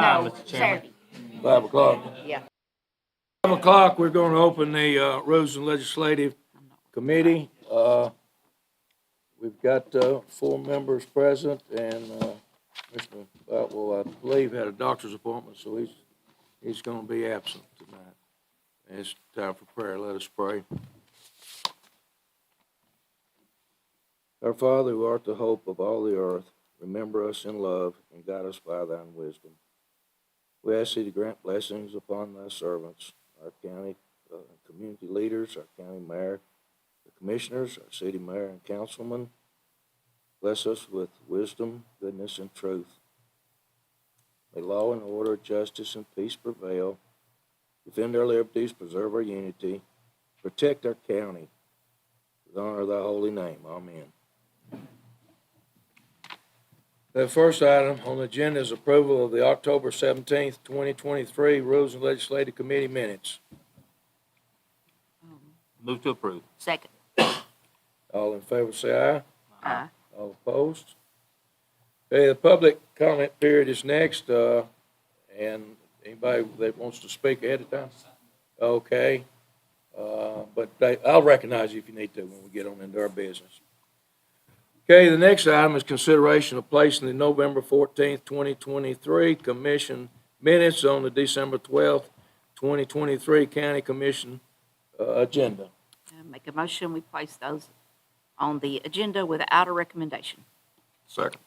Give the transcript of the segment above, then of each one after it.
time, No, Mr. Chairman? Saturday. 5 o'clock. Yeah. 5 o'clock, we're going to open the Rules and Legislative Committee. We've got 4 members present, and Mr. Boutwell, I believe, had a doctor's appointment, so he's going to be absent tonight. And it's time for prayer. Let us pray. Our Father, who art the hope of all the earth, remember us in love and guide us by thine wisdom. We ask thee to grant blessings upon thy servants, our county community leaders, our county mayor, the commissioners, our city mayor and councilmen. Bless us with wisdom, goodness, and truth. May law and order, justice, and peace prevail. Defend our liberties, preserve our unity, protect our county. With honor of thy holy name. Amen. The first item on the agenda is approval of the October 17th, 2023 Rules and Legislative Committee minutes. Move to approve. Second. All in favor say aye. Aye. All opposed? Okay, the public comment period is next, and anybody that wants to speak ahead of time? Okay, but I'll recognize you if you need to when we get on into our business. Okay, the next item is consideration of placing the November 14th, 2023 Commission minutes on the December 12th, 2023 County Commission agenda. Make a motion, we place those on the agenda without a recommendation. Second.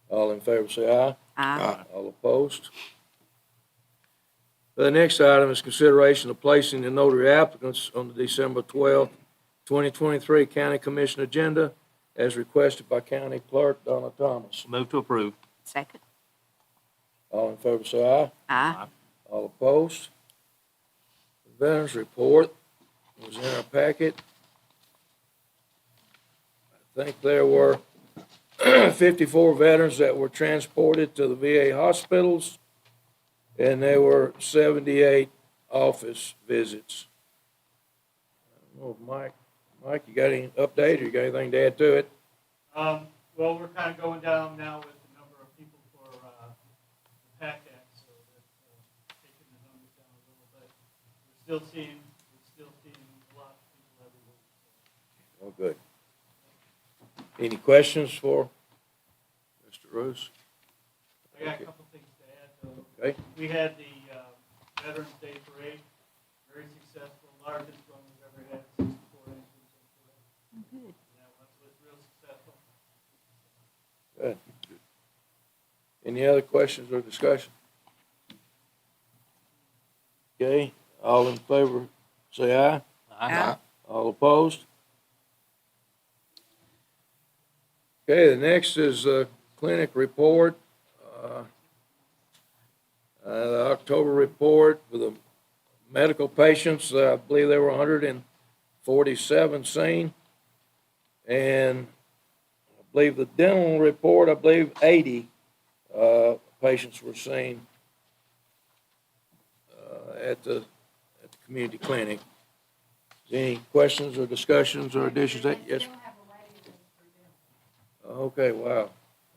All in favor say aye. Aye. All opposed? The next item is consideration of placing the notary applicants on the December 12th, 2023 County Commission agenda as requested by County Clerk Donna Thomas. Move to approve. Second. All in favor say aye. Aye. All opposed? The Veterans Report was in our packet. I think there were 54 veterans that were transported to the VA hospitals, and there were 78 office visits. I don't know if Mike, you got any update, or you got anything to add to it? Well, we're kind of going down now with the number of people for the PAC Act, so that's taking the numbers down a little bit. We're still seeing a lot of people every week. So. Oh, good. Any questions for Mr. Roos? I got a couple things to add, though. Okay. We had the Veterans Day Parade, very successful, largest one we've ever had, 64 engines in parade. Good. That was real successful. Good. Any other questions or discussion? Okay, all in favor, say aye. Aye. All opposed? Okay, the next is a clinic report. The October report for the medical patients, I believe there were 147 seen. And I believe the dental report, 80 patients were seen at the community clinic. Any questions or discussions or additions? Yes. Okay, wow.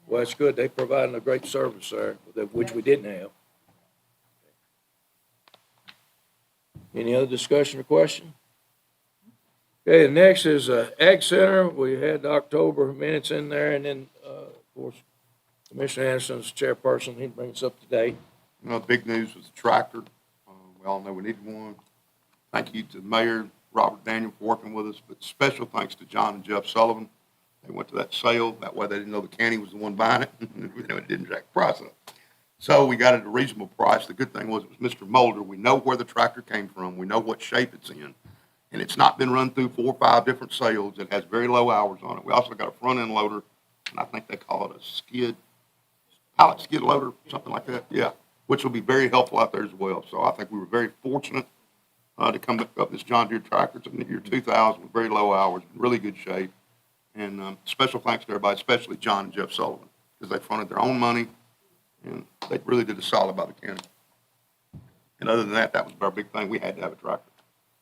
Well, that's good. They provided a great service there, which we didn't have. Any other discussion or question? Okay, the next is Ag Center. We had the October minutes in there, and then, of course, Commissioner Anderson's chairperson, he brings us up to date. You know, the big news was the tractor. We all know we needed one. Thank you to the mayor, Robert Daniel, for working with us, but special thanks to John and Jeff Sullivan. They went to that sale. That way they didn't know the county was the one buying it. It didn't jack the price up. So we got it at a reasonable price. The good thing was it was Mr. Mulder. We know where the tractor came from. We know what shape it's in. And it's not been run through 4 or 5 different sales. It has very low hours on it. We also got a front end loader, and I think they call it a pallet skid loader, something like that. Yeah, which will be very helpful out there as well. So I think we were very fortunate to come up with this John Deere tractor. It's in the year 2000 with very low hours, really good shape. And special thanks to everybody, especially John and Jeff Sullivan, because they fronted their own money, and they really did a solid by the county. And other than that, that was our big thing. We had to have a tractor.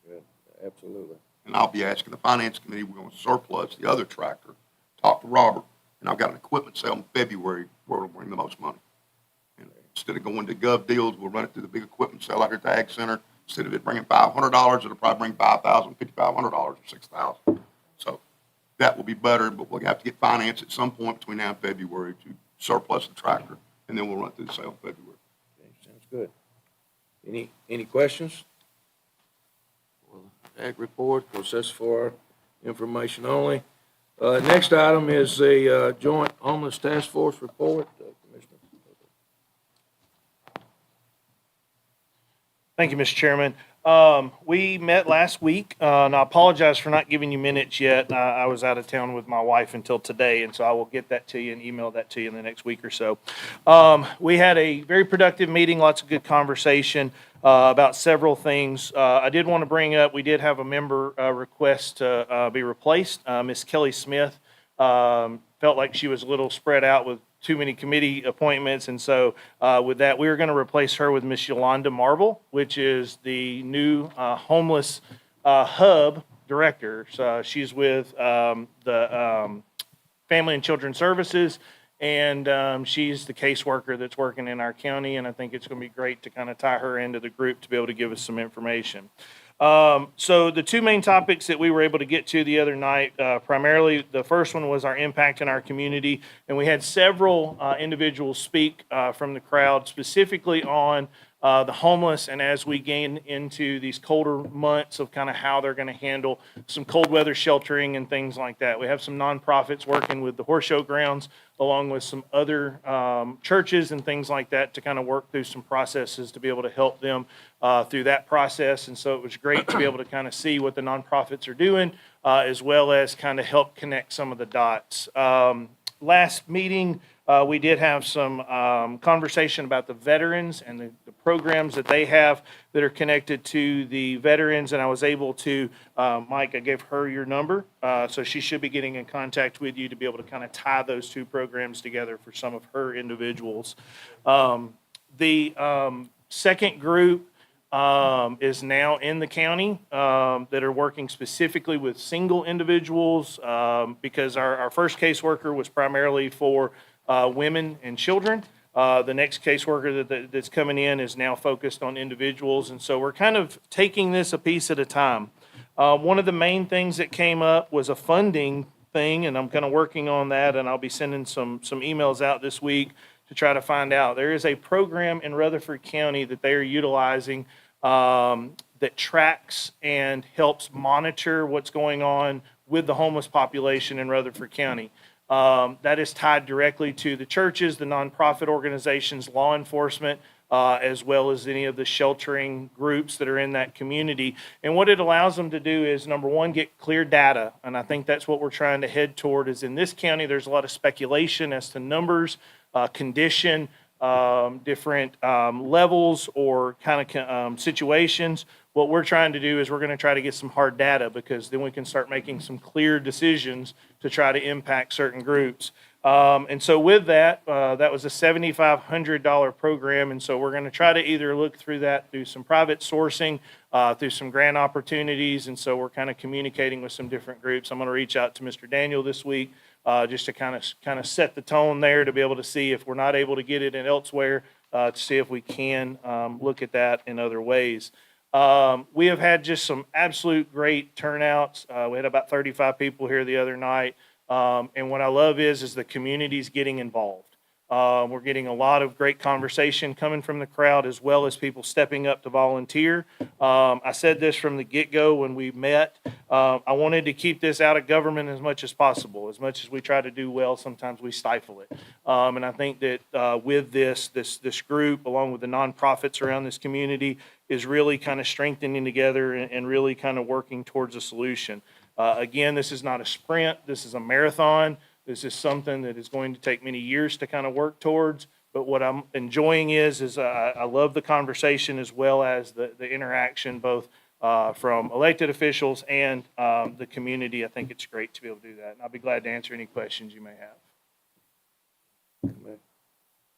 Good, absolutely. And I'll be asking the finance committee, we're going to surplus the other tractor, talk to Robert, and I've got an equipment sale in February where it'll bring the most money. And Instead of going to gov deals, we'll run it through the big equipment sale out here at the Ag Center. Instead of it bringing $500, it'll probably bring $5,000, $5,500, or $6,000. So that will be better, but we'll have to get finance at some point between now and February to surplus the tractor, and then we'll run through the sale in February. Okay, sounds good. Any questions? Well, ag report, because that's for information only. Next item is the Joint Homeless Task Force report. Commissioner. Thank you, Mr. Chairman. We met last week, and I apologize for not giving you minutes yet. I was out of town with my wife until today, and so I will get that to you and email that to you in the next week or so. We had a very productive meeting, lots of good conversation about several things. I did want to bring up, we did have a member request to be replaced. Miss Kelly Smith felt like she was a little spread out with too many committee appointments, and so with that, we were going to replace her with Miss Yolanda Marble, which is the new homeless hub director. So she's with the Family and Children's Services, and she's the caseworker that's working in our county, and I think it's going to be great to kind of tie her into the group to be able to give us some information. So the two main topics that we were able to get to the other night, primarily the first one was our impact in our community, and we had several individuals speak from the crowd specifically on the homeless, and as we gain into these colder months of kind of how they're going to handle some cold weather sheltering and things like that. We have some nonprofits working with the horse show grounds along with some other churches and things like that to kind of work through some processes to be able to help them through that process. And so it was great to be able to kind of see what the nonprofits are doing as well as kind of help connect some of the dots. Last meeting, we did have some conversation about the veterans and the programs that they have that are connected to the veterans. And I was able to, Mike, I gave her your number. So she should be getting in contact with you to be able to kind of tie those two programs together for some of her individuals. The second group is now in the county that are working specifically with single individuals because our first caseworker was primarily for women and children. The next caseworker that's coming in is now focused on individuals, and so we're kind of taking this a piece at a time. One of the main things that came up was a funding thing, and I'm kind of working on that, and I'll be sending some emails out this week to try to find out. There is a program in Rutherford County that they are utilizing that tracks and helps monitor what's going on with the homeless population in Rutherford County. That is tied directly to the churches, the nonprofit organizations, law enforcement, as well as any of the sheltering groups that are in that community. And what it allows them to do is, number one, get clear data. And I think that's what we're trying to head toward is in this county, there's a lot of speculation as to numbers, condition, different levels or kind of situations. What we're trying to do is we're going to try to get some hard data because then we can start making some clear decisions to try to impact certain groups. And so with that, that was a $7,500 program. And so we're going to try to either look through that through some private sourcing, through some grant opportunities. And so we're kind of communicating with some different groups. I'm going to reach out to Mr. Daniel this week just to kind of set the tone there to be able to see if we're not able to get it in elsewhere, to see if we can look at that in other ways. We have had just some absolute great turnouts. We had about 35 people here the other night. And what I love is the community's getting involved. We're getting a lot of great conversation coming from the crowd as well as people stepping up to volunteer. I said this from the get-go when we met. I wanted to keep this out of government as much as possible. As much as we try to do well, sometimes we stifle it. And I think that with this group, along with the nonprofits around this community, is really kind of strengthening together and really kind of working towards a solution. Again, this is not a sprint. This is a marathon. This is something that is going to take many years to kind of work towards. But what I'm enjoying is I love the conversation as well as the interaction, both from elected officials and the community. I think it's great to be able to do that. And I'll be glad to answer any questions you may have.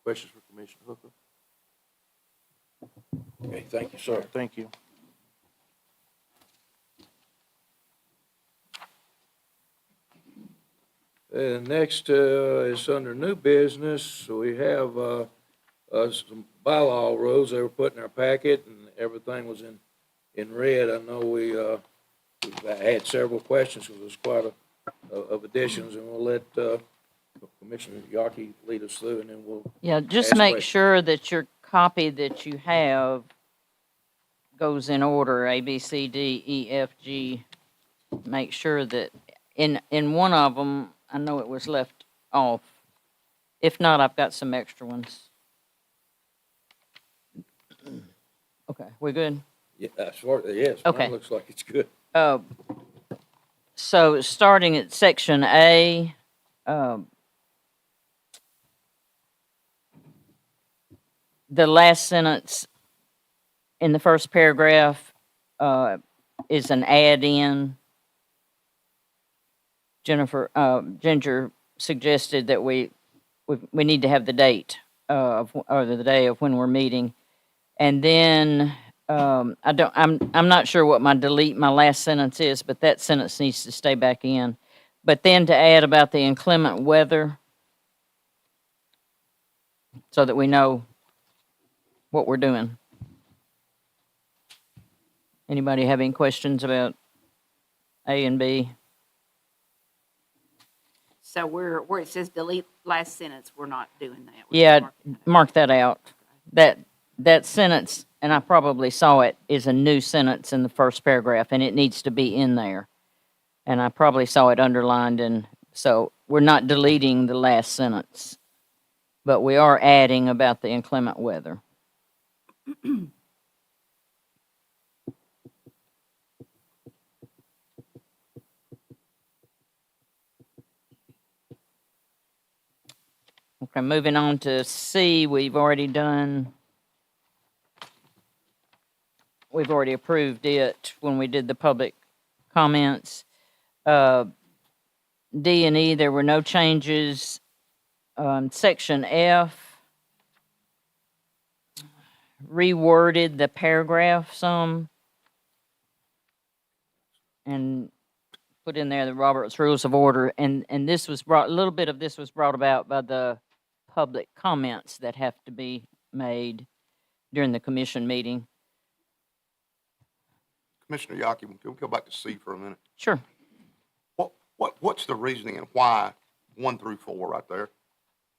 Questions for Commissioner Hooker? Okay, thank you, sir. Thank you. Next is under new business. So we have some bylaw rules they were put in our packet, and everything was in red. I know we've had several questions, because there's quite of additions, and we'll let Commissioner Yaki lead us through, and then we'll. Yeah, just ask make questions. sure that your copy that you have goes in order, A, B, C, D, E, F, G. Make sure that in one of them, I know it was left off. If not, I've got some extra ones. Okay, we good? Yeah, yes, Okay. mine looks like it's good. So starting at section A, the last sentence in the first paragraph is an add-in. Ginger suggested that we need to have the date or the day of when we're meeting, and then I'm not sure what my delete my last sentence is, but that sentence needs to stay back in. But then to add about the inclement weather, so that we know what we're doing. Anybody have any questions about A and B? So where it says delete last sentence, we're not doing that. We're Yeah, marking that out. mark that out. That sentence, and I probably saw it, is a new sentence in the first paragraph, and it needs to be in there. And I probably saw it underlined, and so we're not deleting the last sentence, but we are adding about the inclement weather. Okay, moving on to C, we've already approved it when we did the public comments. D and E, there were no changes. Section F, reworded the paragraph some and put in there the Robert's Rules of Order, and this was a little bit of this was brought about by the public comments that have to be made during the commission meeting. Commissioner Yaki, can we go back to C for a minute? Sure. What's the reasoning and why 1 through 4 right there?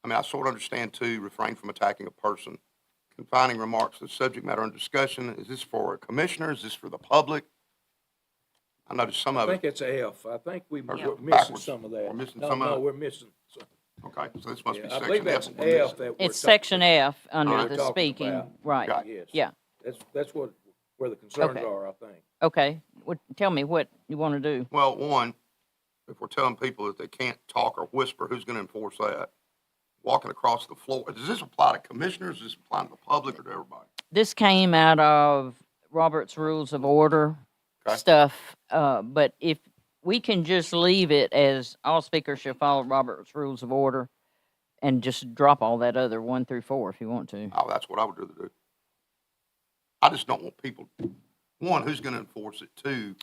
I mean, I sort of understand 2, refrain from attacking a person. Confining remarks to the subject matter under discussion. Is this for a commissioner? Is this for the public? I noticed some I of think it. it's F. I think we're Yeah. missing Backwards. some of that. We're missing No, some of no, it? we're missing some. Okay, so this must be Yeah, I section believe that's F. that we're F missing. that we're It's section F under Alright. the Talking speaking, about. right? Got Yes. Yeah. That's where the concerns Okay. are, I think. Okay. Tell me what you want to do. Well, one, if we're telling people that they can't talk or whisper, who's going to enforce that? Walking across the floor. Does this apply to commissioners? Does this apply to the public or to everybody? This came out of Robert's Rules of Order Okay. stuff, but if we can just leave it as all speakers shall follow Robert's Rules of Order and just drop all that other 1 through 4 if you want to. Oh, that's what I would rather do. I just don't want people, one, who's going to enforce it? 2,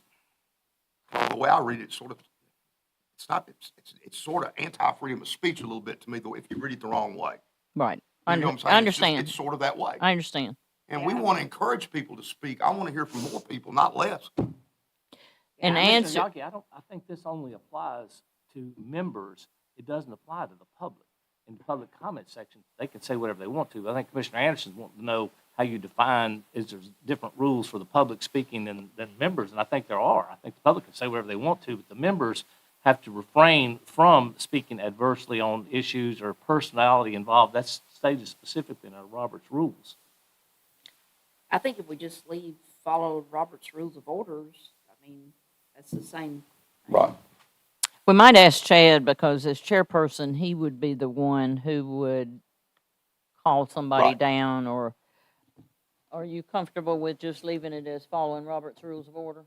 the way I read it, sort of, it's sort of anti-freedom of speech a little bit to me, though, if you read it the wrong way. Right. You know what I'm saying? I understand. It's sort of that way. I understand. And we Yeah. want to encourage people to speak. I want to hear from more people, not less. And Commissioner answer, Yaki, I think this only applies to members. It doesn't apply to the public. In the public comment section, they can say whatever they want to. I think Commissioner Anderson's wanting to know how you define, is there different rules for the public speaking than members? And I think there are. I think the public can say whatever they want to, but the members have to refrain from speaking adversely on issues or personality involved. That's stated specifically in our Robert's Rules. I think if we just follow Robert's Rules of Orders, I mean, that's the same. Right. we might ask Chad, because as chairperson, he would be the one who would call somebody Right. down, or are you comfortable with just leaving it as following Robert's Rules of Order?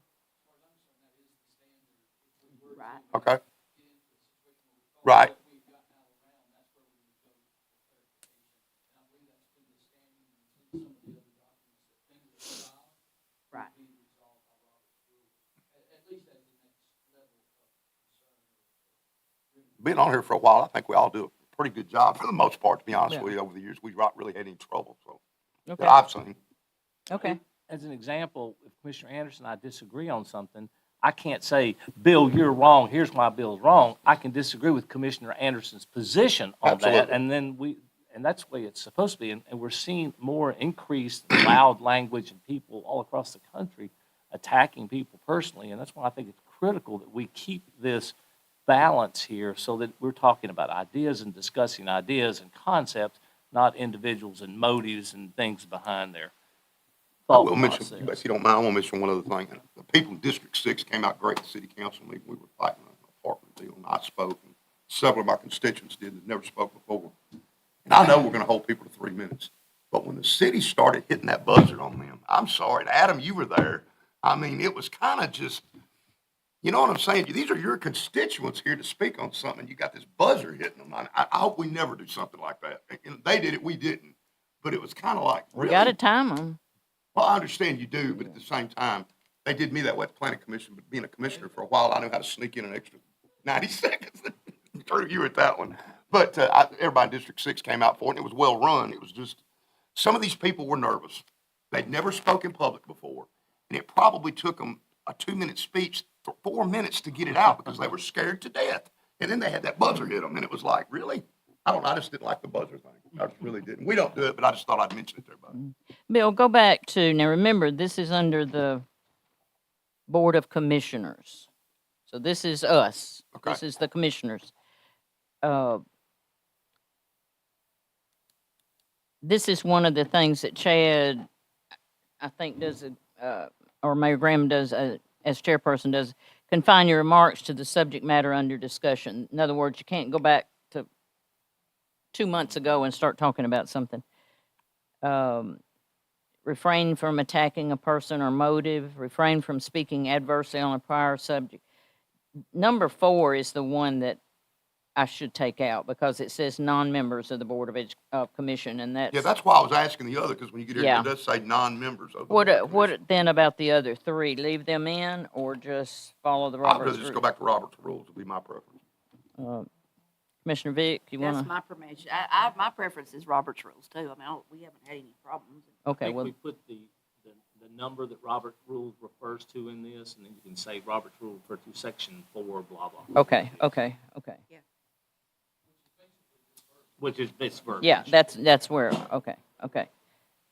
Right. Okay. Right. Right. Being on here for a while, I think we all do a pretty good job for the most part, to be honest Yeah. with you, over the years. We've not really had any trouble, so, Okay, that I've seen. okay. As an example, if Commissioner Anderson and I disagree on something, I can't say, Bill, you're wrong, here's why Bill's wrong. I can disagree with Commissioner Anderson's position on that, Absolutely. and then and that's the way it's supposed to be. And we're seeing more increased loud language and people all across the country attacking people personally, and that's why I think it's critical that we keep this balance here so that we're talking about ideas and discussing ideas and concepts, not individuals and motives and things behind their I thought will mention, process. if you don't mind, I want to mention one other thing. The people in District 6 came out great at the city council meeting. We were fighting an apartment deal, and I spoke, and several of my constituents did that never spoke before. And I know we're going to hold people to 3 minutes, but when the city started hitting that buzzer on them, I'm sorry, and Adam, you were there. I mean, it was kind of just, you know what I'm saying? These are your constituents here to speak on something. You got this buzzer hitting them. I hope we never do something like that. And they did it, we didn't. But it was kind of like, We really? got to time them. Well, I understand you do, but at the same time, they did me that way at the planning commission, but being a commissioner for a while, I knew how to sneak in an extra 90 seconds. Drew, you were at that one. But everybody in District 6 came out for it, and it was well run. It was just, some of these people were nervous. They'd never spoken public before, and it probably took them a 2-minute speech for 4 minutes to get it out because they were scared to death. And then they had that buzzer hit them, and it was like, really? I don't know, I just didn't like the buzzer thing. I just really didn't. We don't do it, but I just thought I'd mention it to everybody. Bill, go back to, now remember, this is under the Board of Commissioners. So this is us. Okay. This is the commissioners. This is one of the things that Chad, I think, does, or Mayor Graham does, as chairperson does, confine your remarks to the subject matter under discussion. In other words, you can't go back to 2 months ago and start talking about something. Refrain from attacking a person or motive, refrain from speaking adversely on a prior subject. Number 4 is the one that I should take out because it says non-members of the Board of Commission, and that's. Yeah, that's why I was asking the other, because when you get here, Yeah. it does say non-members of the Board of Commissioners. What then about the other 3? Leave them in or just follow the I'd Robert's rather just go rules? back to Robert's rules, would be my preference. Commissioner Vick, you That's want to? my permission. My preference is Robert's rules too. I mean, we haven't had any problems. I Okay, think well, we put the number that Robert Rules refers to in this, and then you can say Robert's Rule refer to section 4, blah, blah. okay. Which is this version. Yeah, that's where, okay.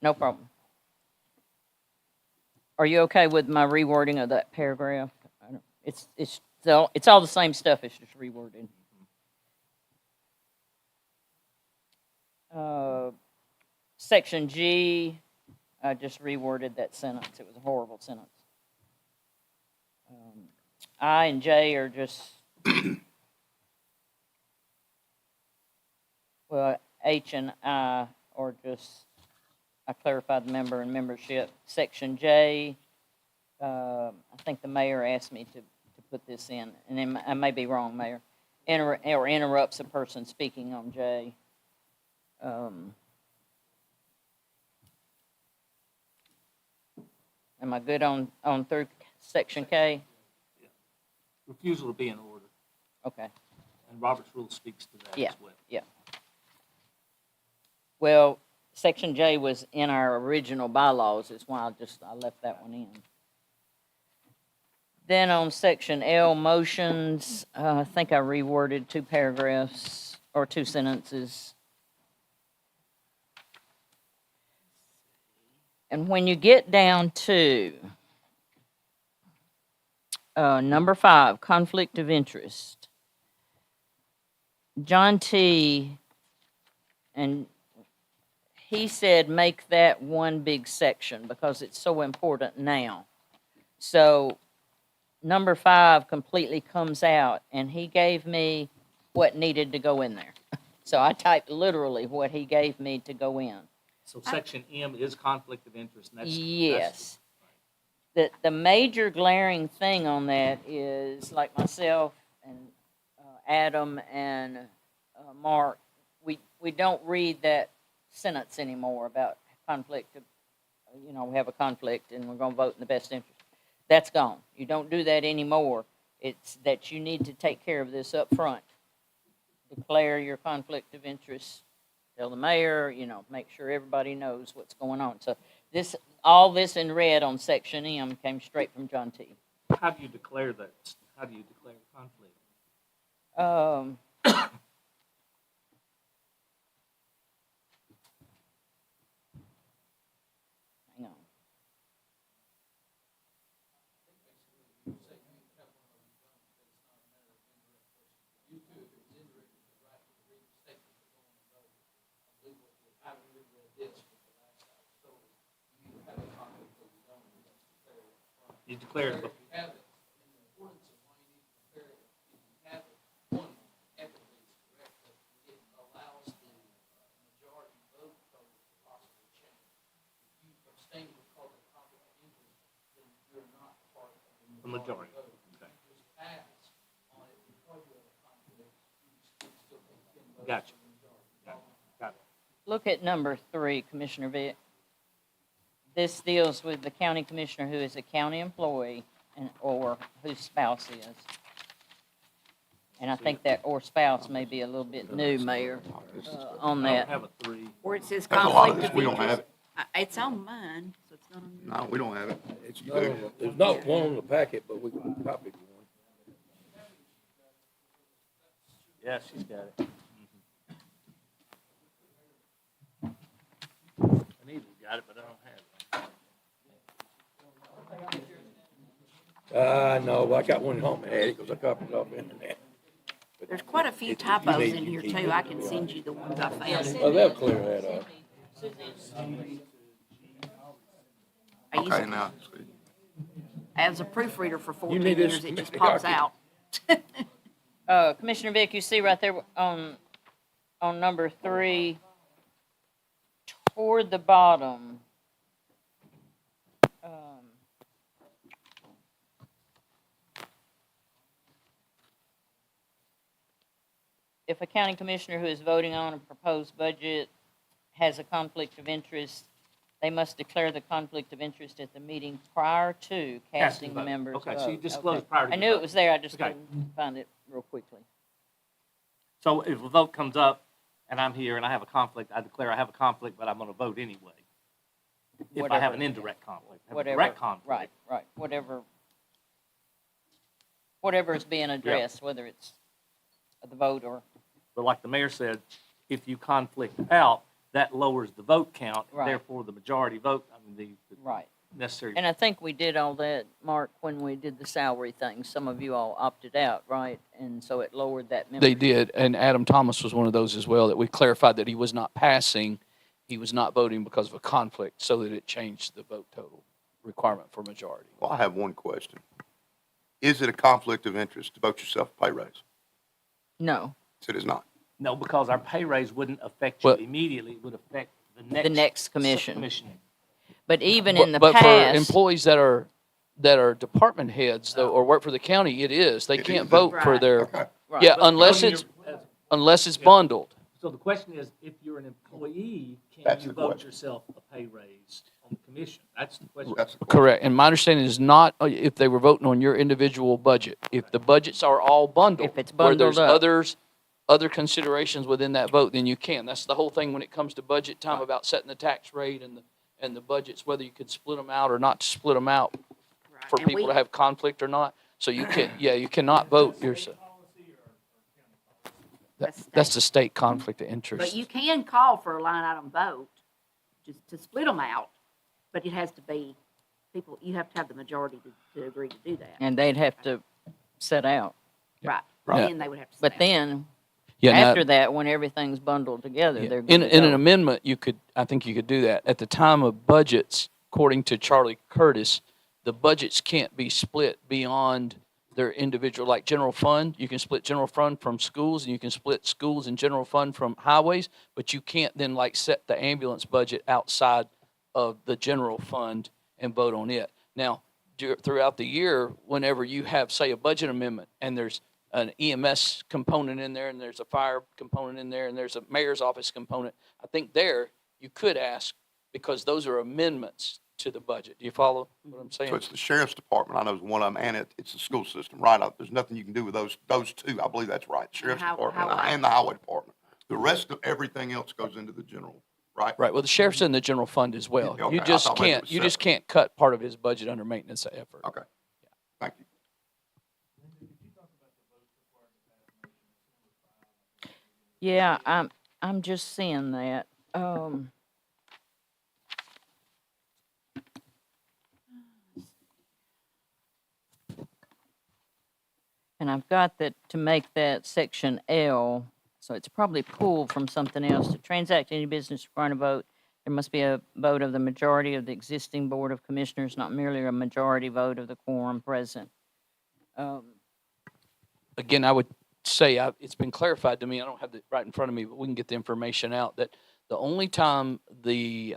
No problem. Are you okay with my rewording of that paragraph? It's all the same stuff, it's just reworded. Section G, I just reworded that sentence. It was a horrible sentence. I and J are just, well, H and I are just, I clarified the member and membership. Section J, I think the mayor asked me to put this in, and then I may be wrong, Mayor. Or interrupts a person speaking on J. Am I good on through section K? Refusal to be in order, Okay, and Robert's Rule speaks to that Yeah. as well. yeah. Well, section J was in our original bylaws, is why I left that one in. Then on section L, motions, I think I reworded 2 paragraphs or 2 sentences. And when you get down to number 5, conflict of interest, John T., and he said make that one big section because it's so important now. So number 5 completely comes out, and he gave me what needed to go in there. So I typed literally what he gave me to go in. So section M is conflict of interest, and that's. Yes. The major glaring thing on that is, like myself and Adam and Mark, we don't read that sentence anymore about conflict of, we have a conflict and we're going to vote in the best interest. That's gone. You don't do that anymore. It's that you need to take care of this up front. declare your conflict of interest, tell the mayor, make sure everybody knows what's going on. So all this in red on section M came straight from John T. How do you declare that? How do you declare conflict? Um, hang on. You declare it. The majority. Okay. Gotcha. Got it. Look at number 3, Commissioner Vick. This deals with the county commissioner who is a county employee or whose spouse is. And I think that or spouse may be a little bit new, Mayor, on I don't that. have a 3. Where it says That's a lot of conflict this, of we don't have interest. it. It's on mine, so it's not on yours. No, we don't have it. It's You not do. on the- There's not one on the packet, but we can copy one. Yeah, she's got it. Anita's got it, but I don't have it. No, I got one at home, I had it, because I copied it off the internet. But There's quite a few it's- typos need- in you here keep too. it. I can send you the ones I found. Oh, they'll clear that up. I use Okay, it now, see. as a proofreader for 14 need this, years. It just Mr. pops Dockett? out. Commissioner Vick, you see right there on number 3, toward the bottom. If a county commissioner who is voting on a proposed budget has a conflict of interest, they must declare the conflict of interest at the meeting prior to casting the vote. members' Okay, vote. so you disclose Okay. prior to I the knew vote. it was there, I just Okay. couldn't find it real quickly. So if a vote comes up and I'm here and I have a conflict, I declare I have a conflict, but I'm going to vote anyway. If I have Whatever. an indirect conflict. Have a Whatever, direct conflict. right, whatever is being addressed, whether it's the vote or, But like the mayor said, if you conflict out, that lowers the vote count. Right. Therefore, the majority vote, I mean, the right. necessary. And I think we did all that, Mark, when we did the salary thing. Some of you all opted out, right? And so it lowered that They membership. did, and Adam Thomas was one of those as well, that we clarified that he was not passing, he was not voting because of a conflict, so that it changed the vote total requirement for majority. Well, I have one question. Is it a conflict of interest to vote yourself a pay raise? No, So it is not. No, because our pay raise wouldn't affect you Well- immediately, it would affect the the next commission. commission. But even in the But for past, employees that are department heads, though, or work for the county, it is, they It can't is. vote for Right. their, Okay. right, yeah, But unless voting it's, your- unless it's Yeah. bundled. So the question is, if you're an employee, can That's you the vote question. yourself a pay raise on the commission? That's the question. That's the question. Correct, and my understanding is not if they were voting on your individual budget. If the budgets are all bundled. If it's Where bundled there's up. other considerations within that vote, then you can. That's the whole thing when it comes to budget time about setting the tax rate and the budgets, whether you could split them out or not to split them out Right. for And people we- to have conflict or not. So you can, you cannot vote yourself. That's the state conflict of But interest. you can call for a line item vote, just to split them out, but it has to be, you have to have the majority to agree to do that. and they'd have to set out. Right. Right. Then they would have to. But say. then, Yeah, now- after that, when everything's bundled together, Yeah. they're In, good to in an go. amendment, I think you could do that. At the time of budgets, according to Charlie Curtis, the budgets can't be split beyond their individual, like general fund. You can split general fund from schools, and you can split schools and general fund from highways, but you can't then like set the ambulance budget outside of the general fund and vote on it. Now, throughout the year, whenever you have, say, a budget amendment, and there's an EMS component in there, and there's a fire component in there, and there's a mayor's office component, I think there you could ask, because those are amendments to the budget. Do you follow what I'm saying? So it's the sheriff's department, I know is one of them, and it's the school system, right? There's nothing you can do with those two, I believe that's right, sheriff's department highway. and the highway department. The rest of everything else goes into the general, right? Right, well, the sheriff's in the general fund as well. Yeah, okay, You I just thought maybe it can't, was you just separate. can't cut part of his budget under maintenance effort. Okay, thank you. Yeah, I'm just seeing that. And I've got that to make that section L, so it's probably pulled from something else. To transact any business requiring a vote, there must be a vote of the majority of the existing Board of Commissioners, not merely a majority vote of the quorum present. Again, I would say, it's been clarified to me, I don't have it right in front of me, but we can get the information out, that the only time the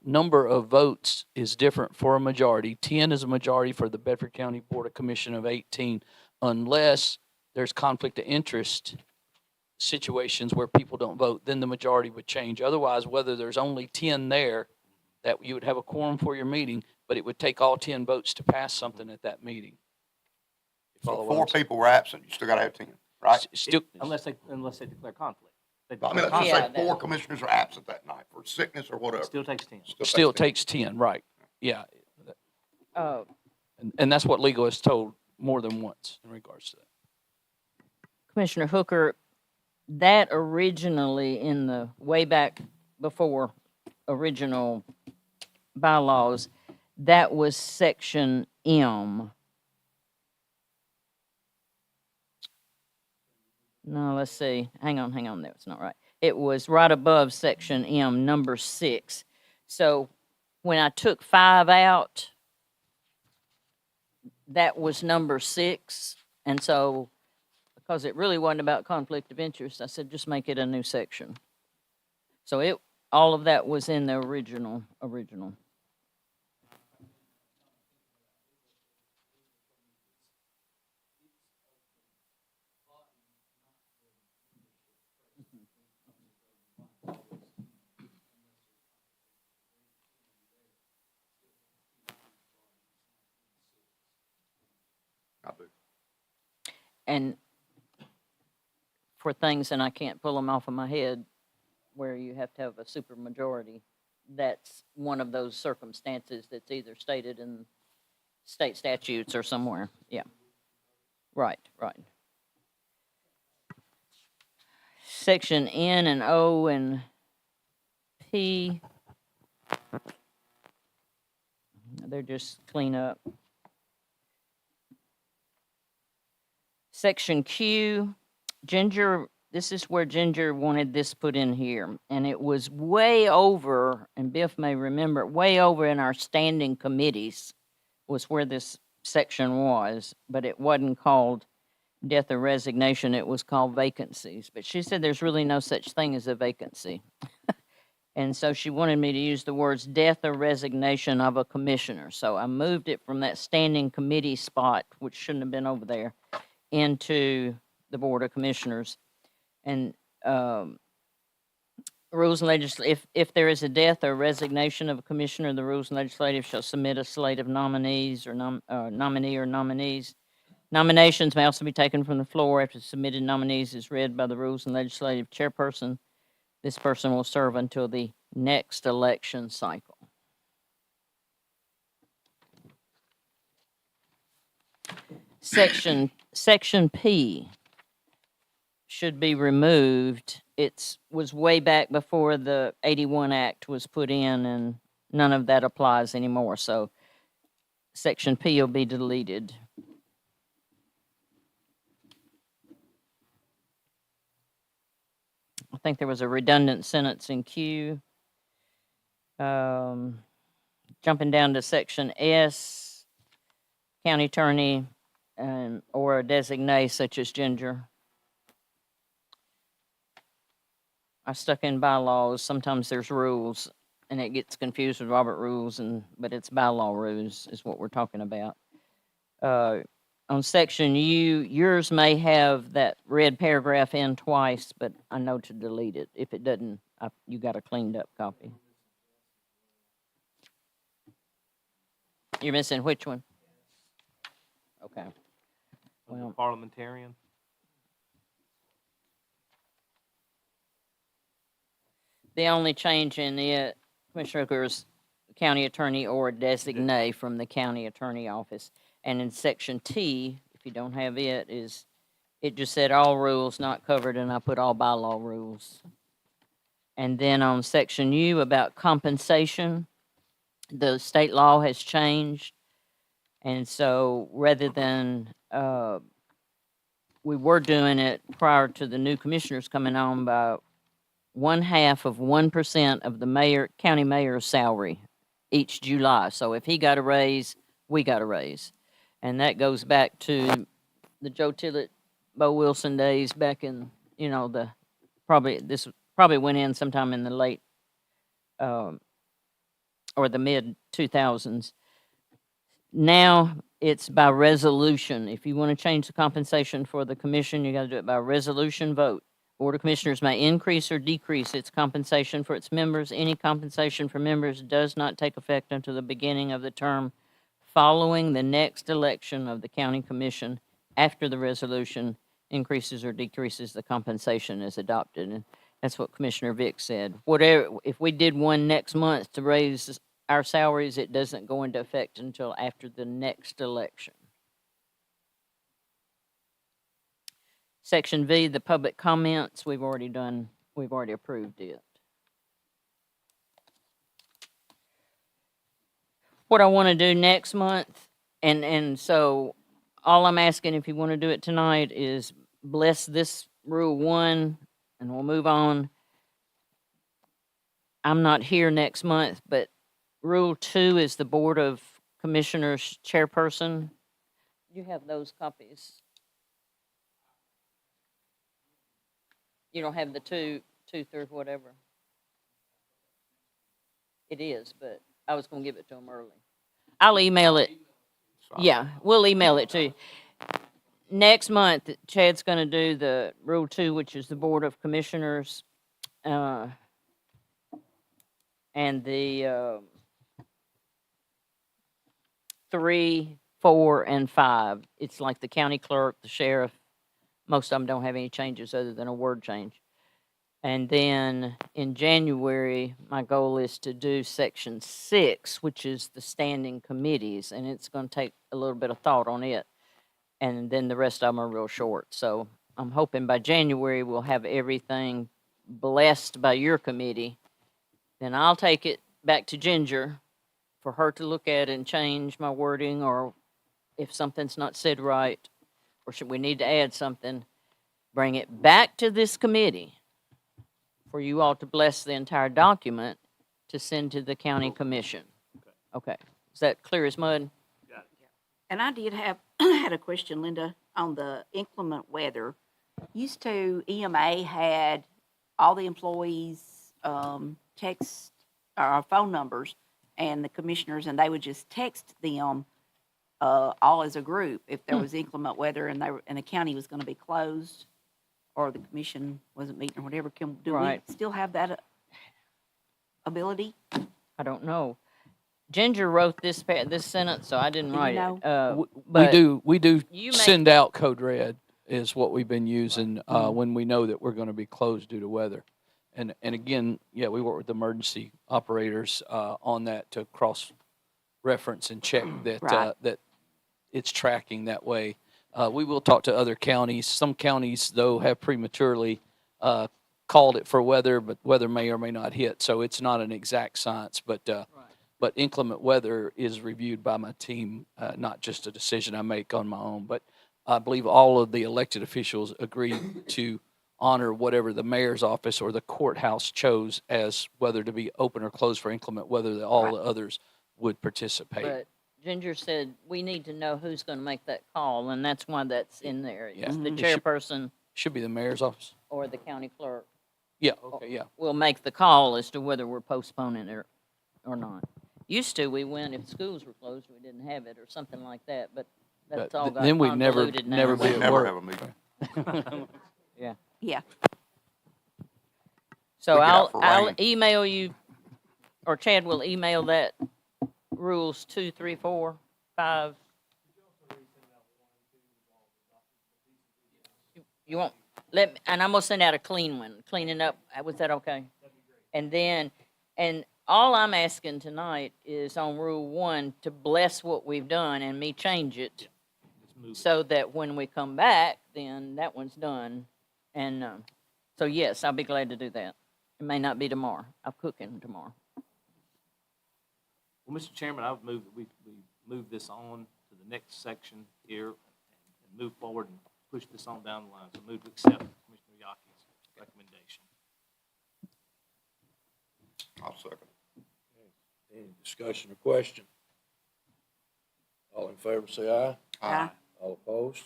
number of votes is different for a majority, 10 is a majority for the Bedford County Board of Commission of 18, unless there's conflict of interest situations where people don't vote, then the majority would change. Otherwise, whether there's only 10 there, that you would have a quorum for your meeting, but it would take all 10 votes to pass something at that meeting. So Follow if what 4 I'm saying? people were absent, you still gotta have 10, right? Still, Unless they declare conflict. They I mean, declare let's just Yeah, say that- 4 commissioners are absent that night for sickness or whatever. It still takes 10. still takes 10, right, yeah. Uh, And that's what legal has told more than once in regards to that. Commissioner Hooker, that originally in the way back before original bylaws, that was section M. No, let's see. Hang on. That's not right. It was right above section M, number 6. So when I took 5 out, that was number 6. And so, because it really wasn't about conflict of interest, I said, just make it a new section. So all of that was in the original. I do. And for things, and I can't pull them off of my head, where you have to have a supermajority, that's one of those circumstances that's either stated in state statutes or somewhere. Yeah. Right. Section N and O and P, they're just clean up. Section Q, Ginger, this is where Ginger wanted this put in here, and it was way over, and Biff may remember, way over in our standing committees was where this section was, but it wasn't called death or resignation, it was called vacancies. But she said there's really no such thing as a vacancy. And so she wanted me to use the words death or resignation of a commissioner. So I moved it from that standing committee spot, which shouldn't have been over there, into the Board of Commissioners. And rules and legislative, if there is a death or resignation of a commissioner, the rules and legislative shall submit a slate of nominees or nominee or nominees. Nominations may also be taken from the floor after submitted nominees is read by the rules and legislative chairperson. This person will serve until the next election cycle. Section P should be removed. It was way back before the 81 Act was put in, and none of that applies anymore. So Section P will be deleted. I think there was a redundant sentence in Q. Jumping down to Section S, county attorney or a designee such as Ginger. I stuck in bylaws. Sometimes there's rules, and it gets confused with Robert rules, but it's bylaw rules is what we're talking about. On Section U, yours may have that red paragraph in twice, but I know to delete it. If it doesn't, you got a cleaned up copy. You're missing which one? Okay. Under Well- Parliamentarian. The only change in it, Commissioner Hooker's county attorney or designate from the county attorney office. And in section T, if you don't have it, it just said all rules not covered, and I put all bylaw rules. And then on section U about compensation, the state law has changed. And so rather than, we were doing it prior to the new commissioners coming on by 0.5% of the county mayor's salary each July. So if he got a raise, we got a raise. And that goes back to the Joe Tillett, Bo Wilson days back in, this probably went in sometime in the late, or the mid 2000s. Now it's by resolution. If you want to change the compensation for the commission, you got to do it by resolution vote. Board of Commissioners may increase or decrease its compensation for its members. Any compensation for members does not take effect until the beginning of the term following the next election of the county commission. After the resolution increases or decreases, the compensation is adopted. And that's what Commissioner Vick said. Whatever, if we did one next month to raise our salaries, it doesn't go into effect until after the next election. Section V, the public comments, we've already approved it. What I want to do next month, and so all I'm asking, if you want to do it tonight, is bless this Rule 1, and we'll move on. I'm not here next month, but Rule 2 is the Board of Commissioners chairperson. You have those copies. You don't have the two through whatever. It is, but I was gonna give it to him early. I'll email it. Yeah, we'll email it to you. Next month, Chad's gonna do the Rule 2, which is the Board of Commissioners, and the 3, 4, and 5. It's like the county clerk, the sheriff. Most of them don't have any changes other than a word change. And then in January, my goal is to do section 6, which is the standing committees, and it's going to take a little bit of thought on it. And then the rest of them are real short. So I'm hoping by January we'll have everything blessed by your committee. Then I'll take it back to Ginger for her to look at and change my wording, or if something's not said right, or should we need to add something, bring it back to this committee for you all to bless the entire document to send to the county commission. Okay. Is that clear as mud? And I did have, had a question, Linda, on the inclement weather. Used to, EMA had all the employees text or phone numbers and the commissioners, and they would just text them all as a group if there was inclement weather and the county was going to be closed or the commission wasn't meeting or whatever. Do Right. we still have that ability? I don't know. Ginger wrote this sentence, so I didn't Do you write know? it. But We do you send out code red is what we've been using when we know that we're going to be closed due to weather. And again, yeah, we work with emergency operators on that to cross-reference and check that Right. that it's tracking that way. We will talk to other counties. Some counties, though, have prematurely called it for weather, but weather may or may not hit. So it's not an exact science, but inclement weather is reviewed by my team, not just a decision I make on my own. But I believe all of the elected officials agreed to honor whatever the mayor's office or the courthouse chose as whether to be open or closed for inclement weather, that all the others would participate. But Ginger said we need to know who's going to make that call, and that's why that's in there. It's Yeah. the It should- chairperson Should be the mayor's office. or the county clerk Yeah, okay, yeah. will make the call as to whether we're postponing it or not. Used to, we went, if schools were closed, we didn't have it or something like that, but that's But all got then we'd never convoluted now. be We at never work. have a meeting. Yeah. So We get out I'll for rain. email you, or Chad will email that rules 2, 3, 4, 5. You won't, and I'm gonna send out a clean one, cleaning up, was that okay? And then, and all I'm asking tonight is on Rule 1 to bless what we've done and me change it Let's move it. so that when we come back, then that one's done. And so, yes, I'll be glad to do that. It may not be tomorrow. I'm cooking tomorrow. Well, Mr. Chairman, I would move that we move this on to the next section here and move forward and push this on down the line. So move to accept Commissioner Yaki's recommendation. I'll second. Any discussion or question? All in favor, say aye. Aye. All opposed?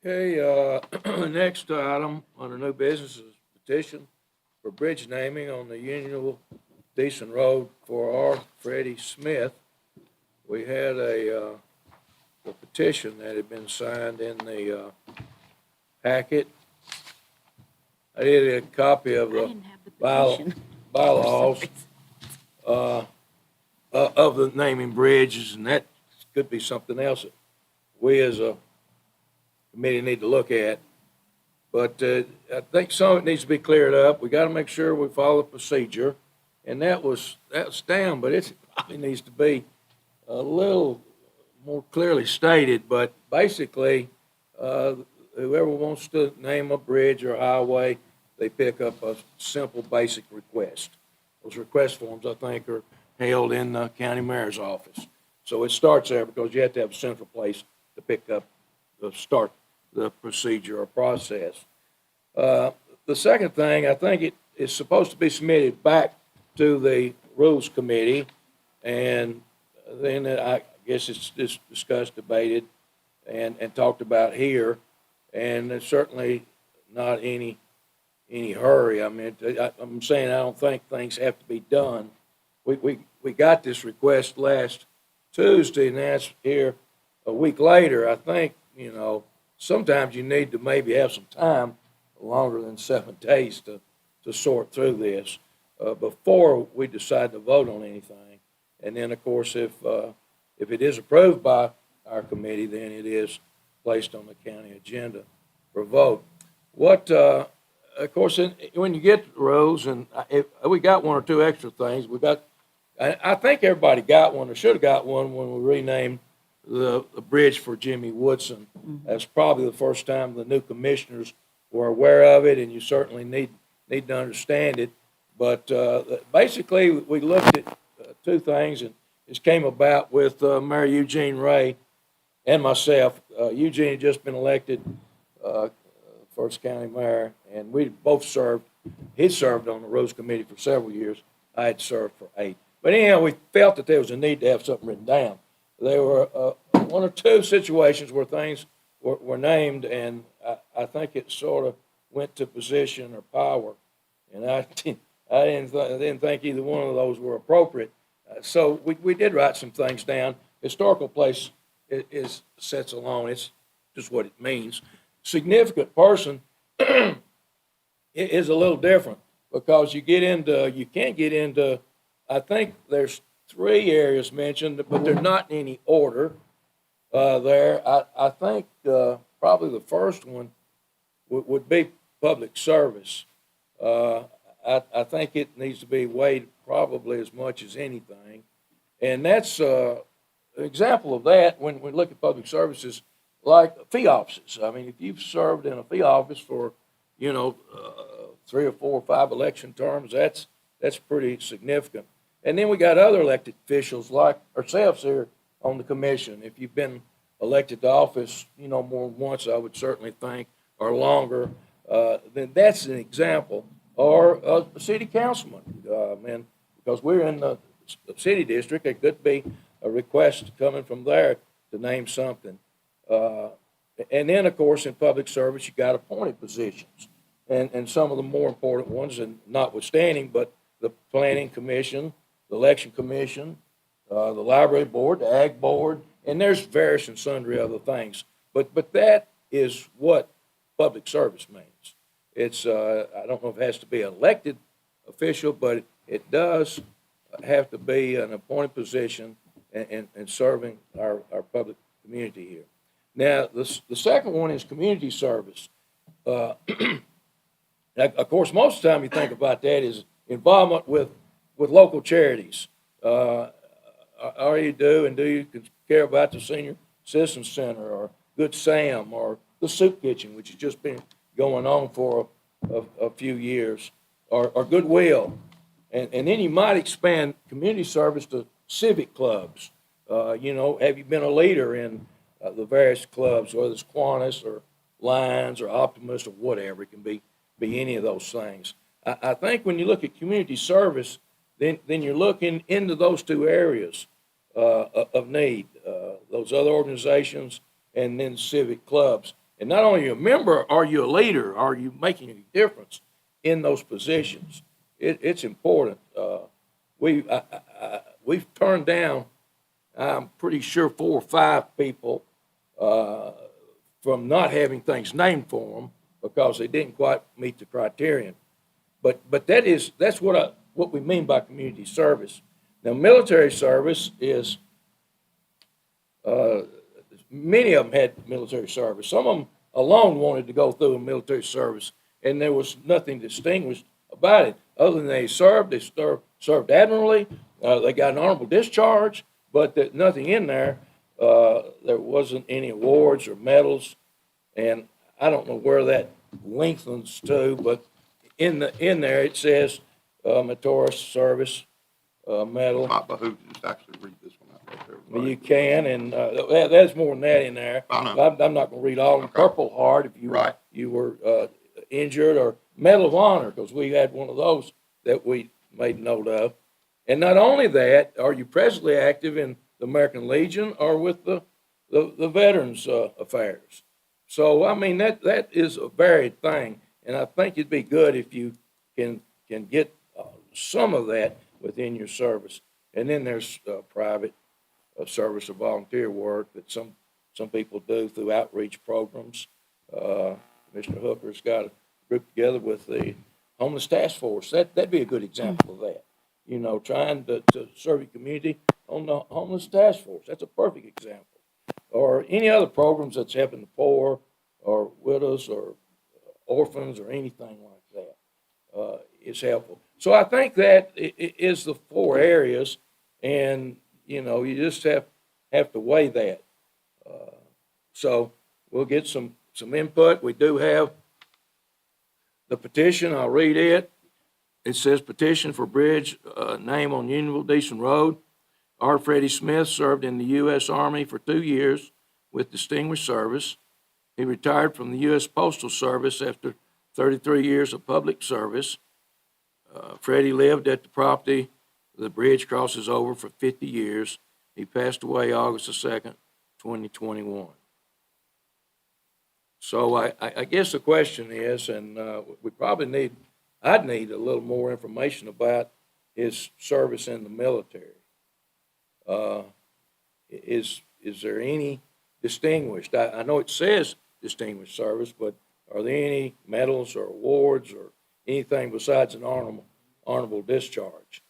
Okay, next item under new business is petition for bridge naming on the Union Decent Road for R. Freddie Smith. We had a petition that had been signed in the packet. I did a copy of I the didn't have the bylaw- petition. bylaws of the naming bridges, and that could be something else that we as a committee need to look at. But I think some of it needs to be cleared up. We got to make sure we follow the procedure, and that's down, but it probably needs to be a little more clearly stated. But basically, whoever wants to name a bridge or highway, they pick up a simple, basic request. Those request forms, I think, are held in the county mayor's office. So it starts there because you have to have a central place to pick up, start the procedure or process. The second thing, I think it is supposed to be submitted back to the Rules Committee, and then I guess it's discussed, debated, and talked about here, and there's certainly not any hurry. I mean, I'm saying I don't think things have to be done. We got this request last Tuesday, and that's here a week later. I think, sometimes you need to maybe have some time, longer than 7 days, to sort through this before we decide to vote on anything. And then, of course, if it is approved by our committee, then it is placed on the county agenda for vote. Of course, when you get the rules, and we got one or two extra things. I think everybody got one or should have got one when we renamed the bridge for Jimmy Woodson. That's probably the first time the new commissioners were aware of it, and you certainly need to understand it. But basically, we looked at two things, and this came about with Mayor Eugene Ray and myself. Eugene had just been elected first county mayor, and we both served. He served on the Rules Committee for several years. I had served for 8. But anyhow, we felt that there was a need to have something written down. There were one or two situations where things were named, and I think it sort of went to position or power, and I didn't think either one of those were appropriate. So we did write some things down. Historical place sets alone. It's just what it means. Significant person is a little different because you can't get into, I think there's 3 areas mentioned, but they're not in any order there. I think probably the first one would be public service. I think it needs to be weighed probably as much as anything. And that's an example of that when we look at public services, like fee offices. I mean, if you've served in a fee office for, 3 or 4 or 5 election terms, that's pretty significant. And then we got other elected officials like ourselves here on the commission. If you've been elected to office, more than once, I would certainly think, or longer, then that's an example. Or a city councilman, because we're in the city district, it could be a request coming from there to name something. And then, of course, in public service, you got appointed positions. And some of the more important ones, and notwithstanding, but the planning commission, the election commission, the library board, the ag board, and there's various and sundry other things. But that is what public service means. It's, I don't know if it has to be an elected official, but it does have to be an appointed position and serving our public community here. Now, the second one is community service. Of course, most of the time you think about that is involvement with local charities. Are you do, and do you care about the Senior Citizen Center or Good Sam or the Soup Kitchen, which has just been going on for a few years, or Goodwill? And then you might expand community service to civic clubs. You know, have you been a leader in the various clubs, whether it's Kiwanis or Lions or Optimist or whatever? It can be any of those things. I think when you look at community service, then you're looking into those two areas of need, those other organizations and then civic clubs. And not only are you a member, are you a leader? Are you making a difference in those positions? It's important. We've turned down, I'm pretty sure, 4 or 5 people from not having things named for them because they didn't quite meet the criterion. But that's what we mean by community service. Now, military service is, many of them had military service. Some of them alone wanted to go through a military service, and there was nothing distinguished about it other than they served admirably, they got an honorable discharge, but nothing in there. There wasn't any awards or medals, and I don't know where that lengthens to, but in there it says meritorious service medal. It might behoove you just actually read this one out right there. Well, you can, and there's more than that in there. I know. I'm not going to read all of them. Okay. Purple Heart, if you were injured, or Medal of Honor, because we had one of those that we made note of. And not only that, are you presently active in the American Legion or with the Veterans Affairs? So, I mean, that is a varied thing, and I think it'd be good if you can get some of that within your service. And then there's private service or volunteer work that some people do through outreach programs. Mr. Hooker's got a group together with the Homeless Task Force. That'd be a good example of that. You know, trying to serve your community on the Homeless Task Force. That's a perfect example. Or any other programs that's helping the poor or widows or orphans or anything like that is helpful. So I think that is the 4 areas, and, you know, you just have to weigh that. So we'll get some input. We do have the petition. I'll read it. It says, petition for bridge name on Unionville-Deason Road. R. Freddie Smith served in the U.S. Army for 2 years with distinguished service. He retired from the U.S. Postal Service after 33 years of public service. Freddie lived at the property the bridge crosses over for 50 years. He passed away August the 2nd, 2021. So I guess the question is, and we probably I'd need a little more information about his service in the military. Is there any distinguished? I know it says distinguished service, but are there any medals or awards or anything besides an honorable discharge?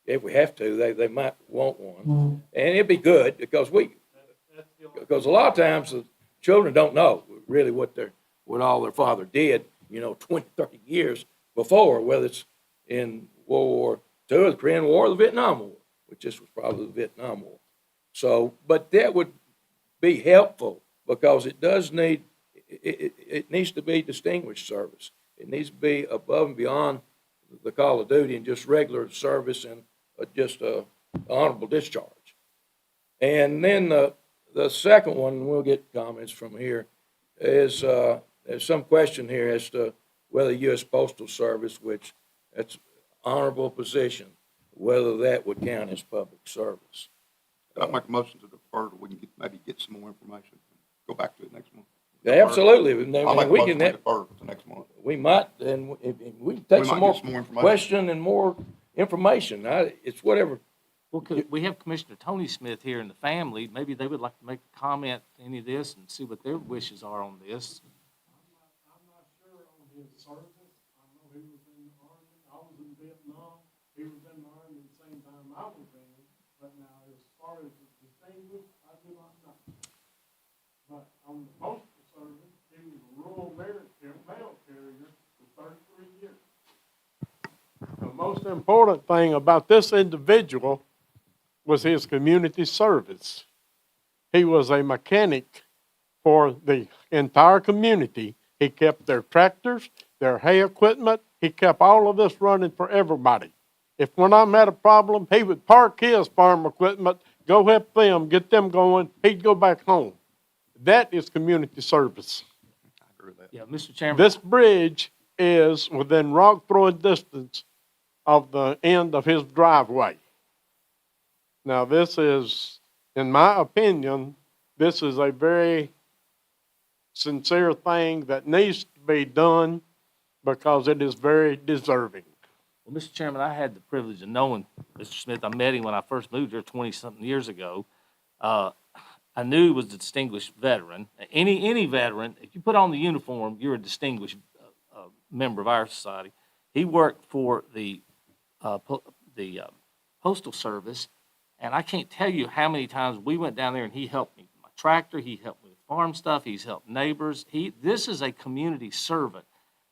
If we have to, they might want one, and it'd be good because a lot of times the children don't know really what all their father did, 20, 30 years before, whether it's in World War II, or the Korean War, or the Vietnam War, which this was probably the Vietnam War. So, but that would be helpful because it does it needs to be distinguished service. It needs to be above and beyond the call of duty and just regular service and just a honorable discharge. And then the second one, we'll get comments from here, is there's some question here as to whether U.S. Postal Service, which that's honorable position, whether that would count as public service. I'll make a motion to defer till we can maybe get some more information. Go back to it next month. Yeah, absolutely. And I'll make a we motion can to defer to next month. we might, and if we can take We some might more get some more information. question and more information. It's whatever. Well, we have Commissioner Tony Smith here and the family. Maybe they would like to make a comment to any of this and see what their wishes are on this. I'm not sure on his service. But now, as far as the distinguished, I do not know. But on the postal service, he was a rural mail carrier for 33 years. The most important thing about this individual was his community service. He was a mechanic for the entire community. He kept their tractors, their hay equipment. He kept all of this running for everybody. If when I'm at a problem, he would park his farm equipment, go help them, get them going. He'd go back home. That is community service. I agree with that. Yeah, Mr. Chairman. This bridge is within rock throwing distance of the end of his driveway. Now, this is, in my opinion, this is a very sincere thing that needs to be done because it is very deserving. Well, Mr. Chairman, I had the privilege of knowing Mr. Smith. I met him when I first moved here 20-something years ago. I knew he was a distinguished veteran. Any veteran, if you put on the uniform, you're a distinguished member of our society. He worked for the Postal Service, and I can't tell you how many times we went down there and he helped me with my tractor, he helped me with farm stuff, he's helped neighbors. This is a community servant.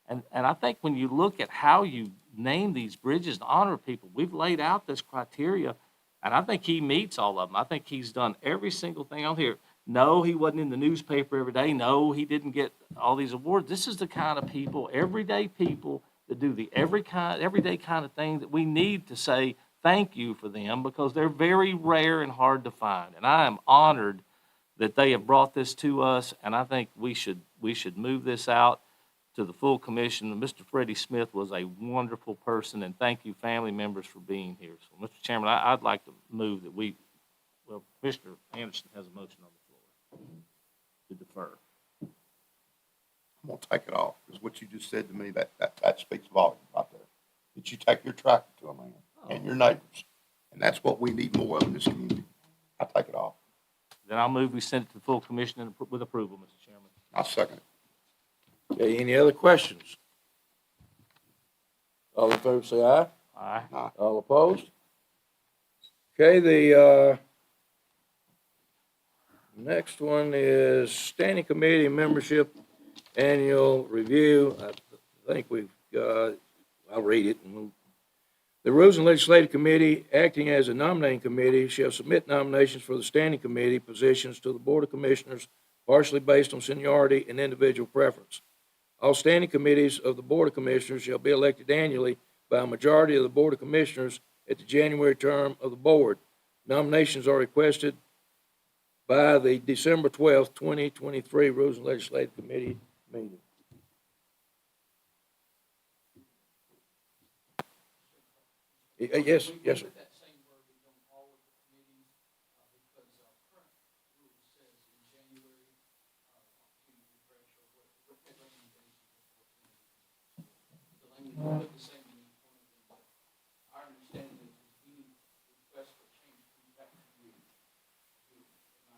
And I think when you look at how you name these bridges and honor people, we've laid out this criteria, and I think he meets all of them. I think he's done every single thing on here. No, he wasn't in the newspaper every day. No, he didn't get all these awards. This is the kind of people, everyday people, that do the everyday kind of thing that we need to say thank you for them, because they're very rare and hard to find. And I am honored that they have brought this to us, and I think we should move this out to the full commission. Mr. Freddie Smith was a wonderful person, and thank you, family members, for being here. So, Mr. Chairman, I'd like to move that Mr. Anderson has a motion on the floor to defer. I'm gonna take it off, because what you just said to me, that speaks volumes right there. That you take your tractor to a man and your neighbors, and that's what we need more of in this community. I take it off. Then I'll move we send it to the full commission with approval, Mr. Chairman. I'll second it. Okay, any other questions? All in favor say aye. Aye. All opposed? Okay, the next one is Standing Committee Membership Annual Review. I think we've got, I'll read it. The Rules and Legislative Committee, acting as a nominating committee, shall submit nominations for the Standing Committee positions to the Board of Commissioners, partially based on seniority and individual preference. All standing committees of the Board of Commissioners shall be elected annually by a majority of the Board of Commissioners at the January term of the board. Nominations are requested by the December 12th, 2023 Rules and Legislative Committee meeting. Yes, yes, sir.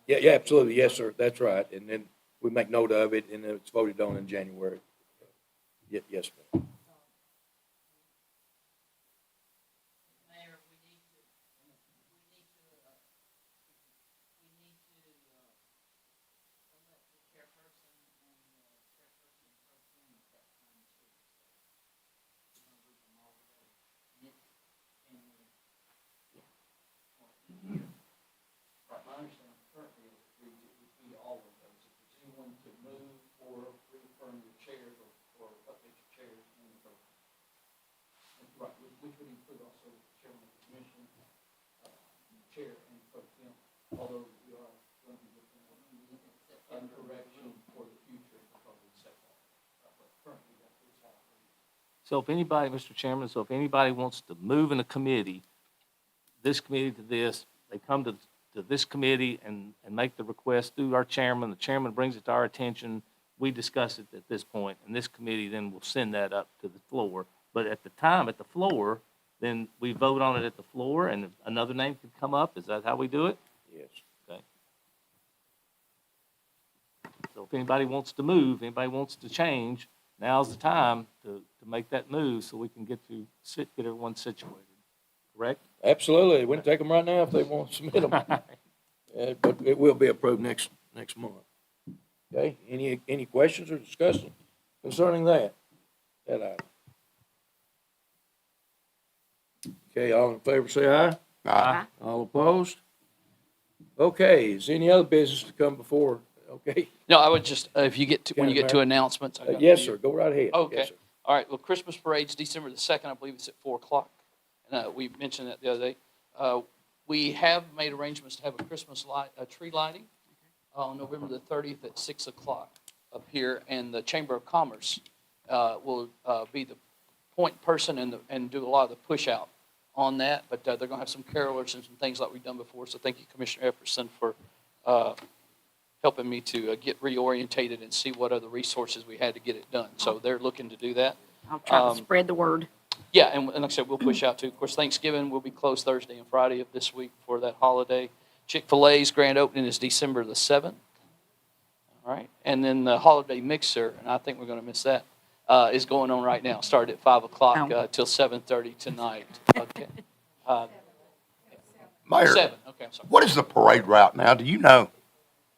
Yeah, absolutely. Yes, sir. That's right. And then we make note of it, and then it's voted on in January. Yes, ma'am. Mayor, we need to elect the chairperson and chairperson pro tem at that time too. So we're gonna move them all together. Right, my understanding currently is it would be all of those. If there's anyone to move or reaffirm your chairs or update your chairs, then the vote. Right, which would include also chairman of the commission, chair and pro temp, although we are going to be looking at correction for the future because of the setback. But currently, that is how it reads. So if anybody, Mr. Chairman, if anybody wants to move in a committee, this committee to this, they come to this committee and make the request through our chairman. The chairman brings it to our attention. We discuss it at this point, and this committee then will send that up to the floor. But at the time, at the floor, then we vote on it at the floor, and another name could come up. Is that how we do it? Yes. Okay. So if anybody wants to move, anybody wants to change, now's the time to make that move so we can get everyone situated. correct? Absolutely. We can take them right now if they want to submit them. But it will be approved next month. Okay, any questions or discussion concerning that item? Okay, all in favor say aye. Aye. All opposed? Okay, is any other business to come before? Okay, No, I would just, if you get to, when you get to Mayor. announcements. I got yes, for you. sir, go right ahead. Okay. Yes, sir. All right, well, Christmas parade's December the 2nd, I believe it's at 4 o'clock. And we mentioned that the other day. We have made arrangements to have a Christmas light, a tree lighting on November the 30th at 6 o'clock up here. And the Chamber of Commerce will be the point person and do a lot of the push out on that. But they're going to have some carolers and some things like we've done before. So thank you, Commissioner Epperson, for helping me to get reorientated and see what other resources we had to get it done. So they're looking to do that. I'll try to spread the word. Yeah, and like I said, we'll push out too. Of course, Thanksgiving will be closed Thursday and Friday of this week for that holiday. Chick-fil-A's grand opening is December the 7th. All right, and then the holiday mixer, and I think we're going to miss that, is going on right now. Started at 5 o'clock till 7:30 tonight. Okay. Mayor, 7, okay, I'm sorry. what is the parade route now? Do you know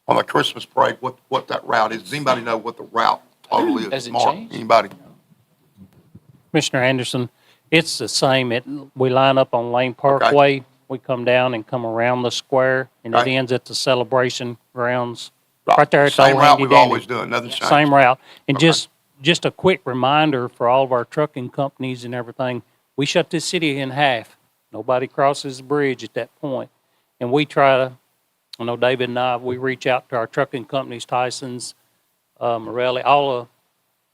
on the Christmas parade what that route is? Does anybody know what the route total is? Has it Mark, changed? anybody? Commissioner Anderson, it's the same. We line up on Lane Parkway. We come down and come around the square, and it Okay. ends at the celebration grounds. Right there at the Same old route handy we've dandy. always done, nothing's changed. Same route. And Okay. just a quick reminder for all of our trucking companies and everything, we shut this city in half. Nobody crosses the bridge at that point. And we try to, I know David and I, we reach out to our trucking companies, Tyson's, Morelli, all the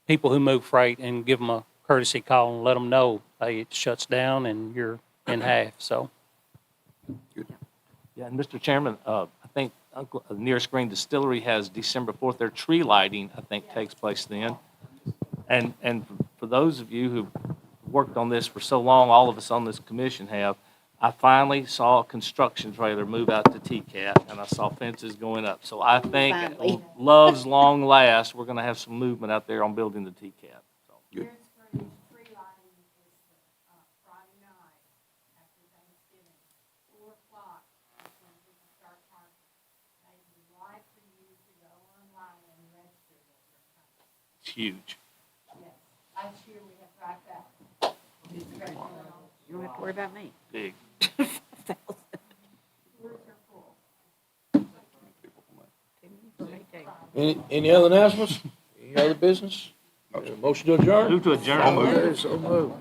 people who move freight, and give them a courtesy call and let them know, hey, it shuts down and you're in half, so. Yeah, and Mr. Chairman, I think Nearest Green Distillery has December 4th. Their tree lighting, I think, takes place then. And for those of you who've worked on this for so long, all of us on this commission have, I finally saw a construction trailer move out to TCAT, and I saw fences going up. So I think, Finally. love's long last, we're going to have some movement out there on building the TCAT. So. Good. Tree lighting is Friday night after Thanksgiving, 4 o'clock is when people start parking. They would like for you to go online and register that you're coming. It's huge. Yes, last year we had 5,000. You don't have to worry about me. Big. Tours are full. Any other announcements? Any other business? Motion to adjourn? Move to adjourn. So moved. Okay, so moved.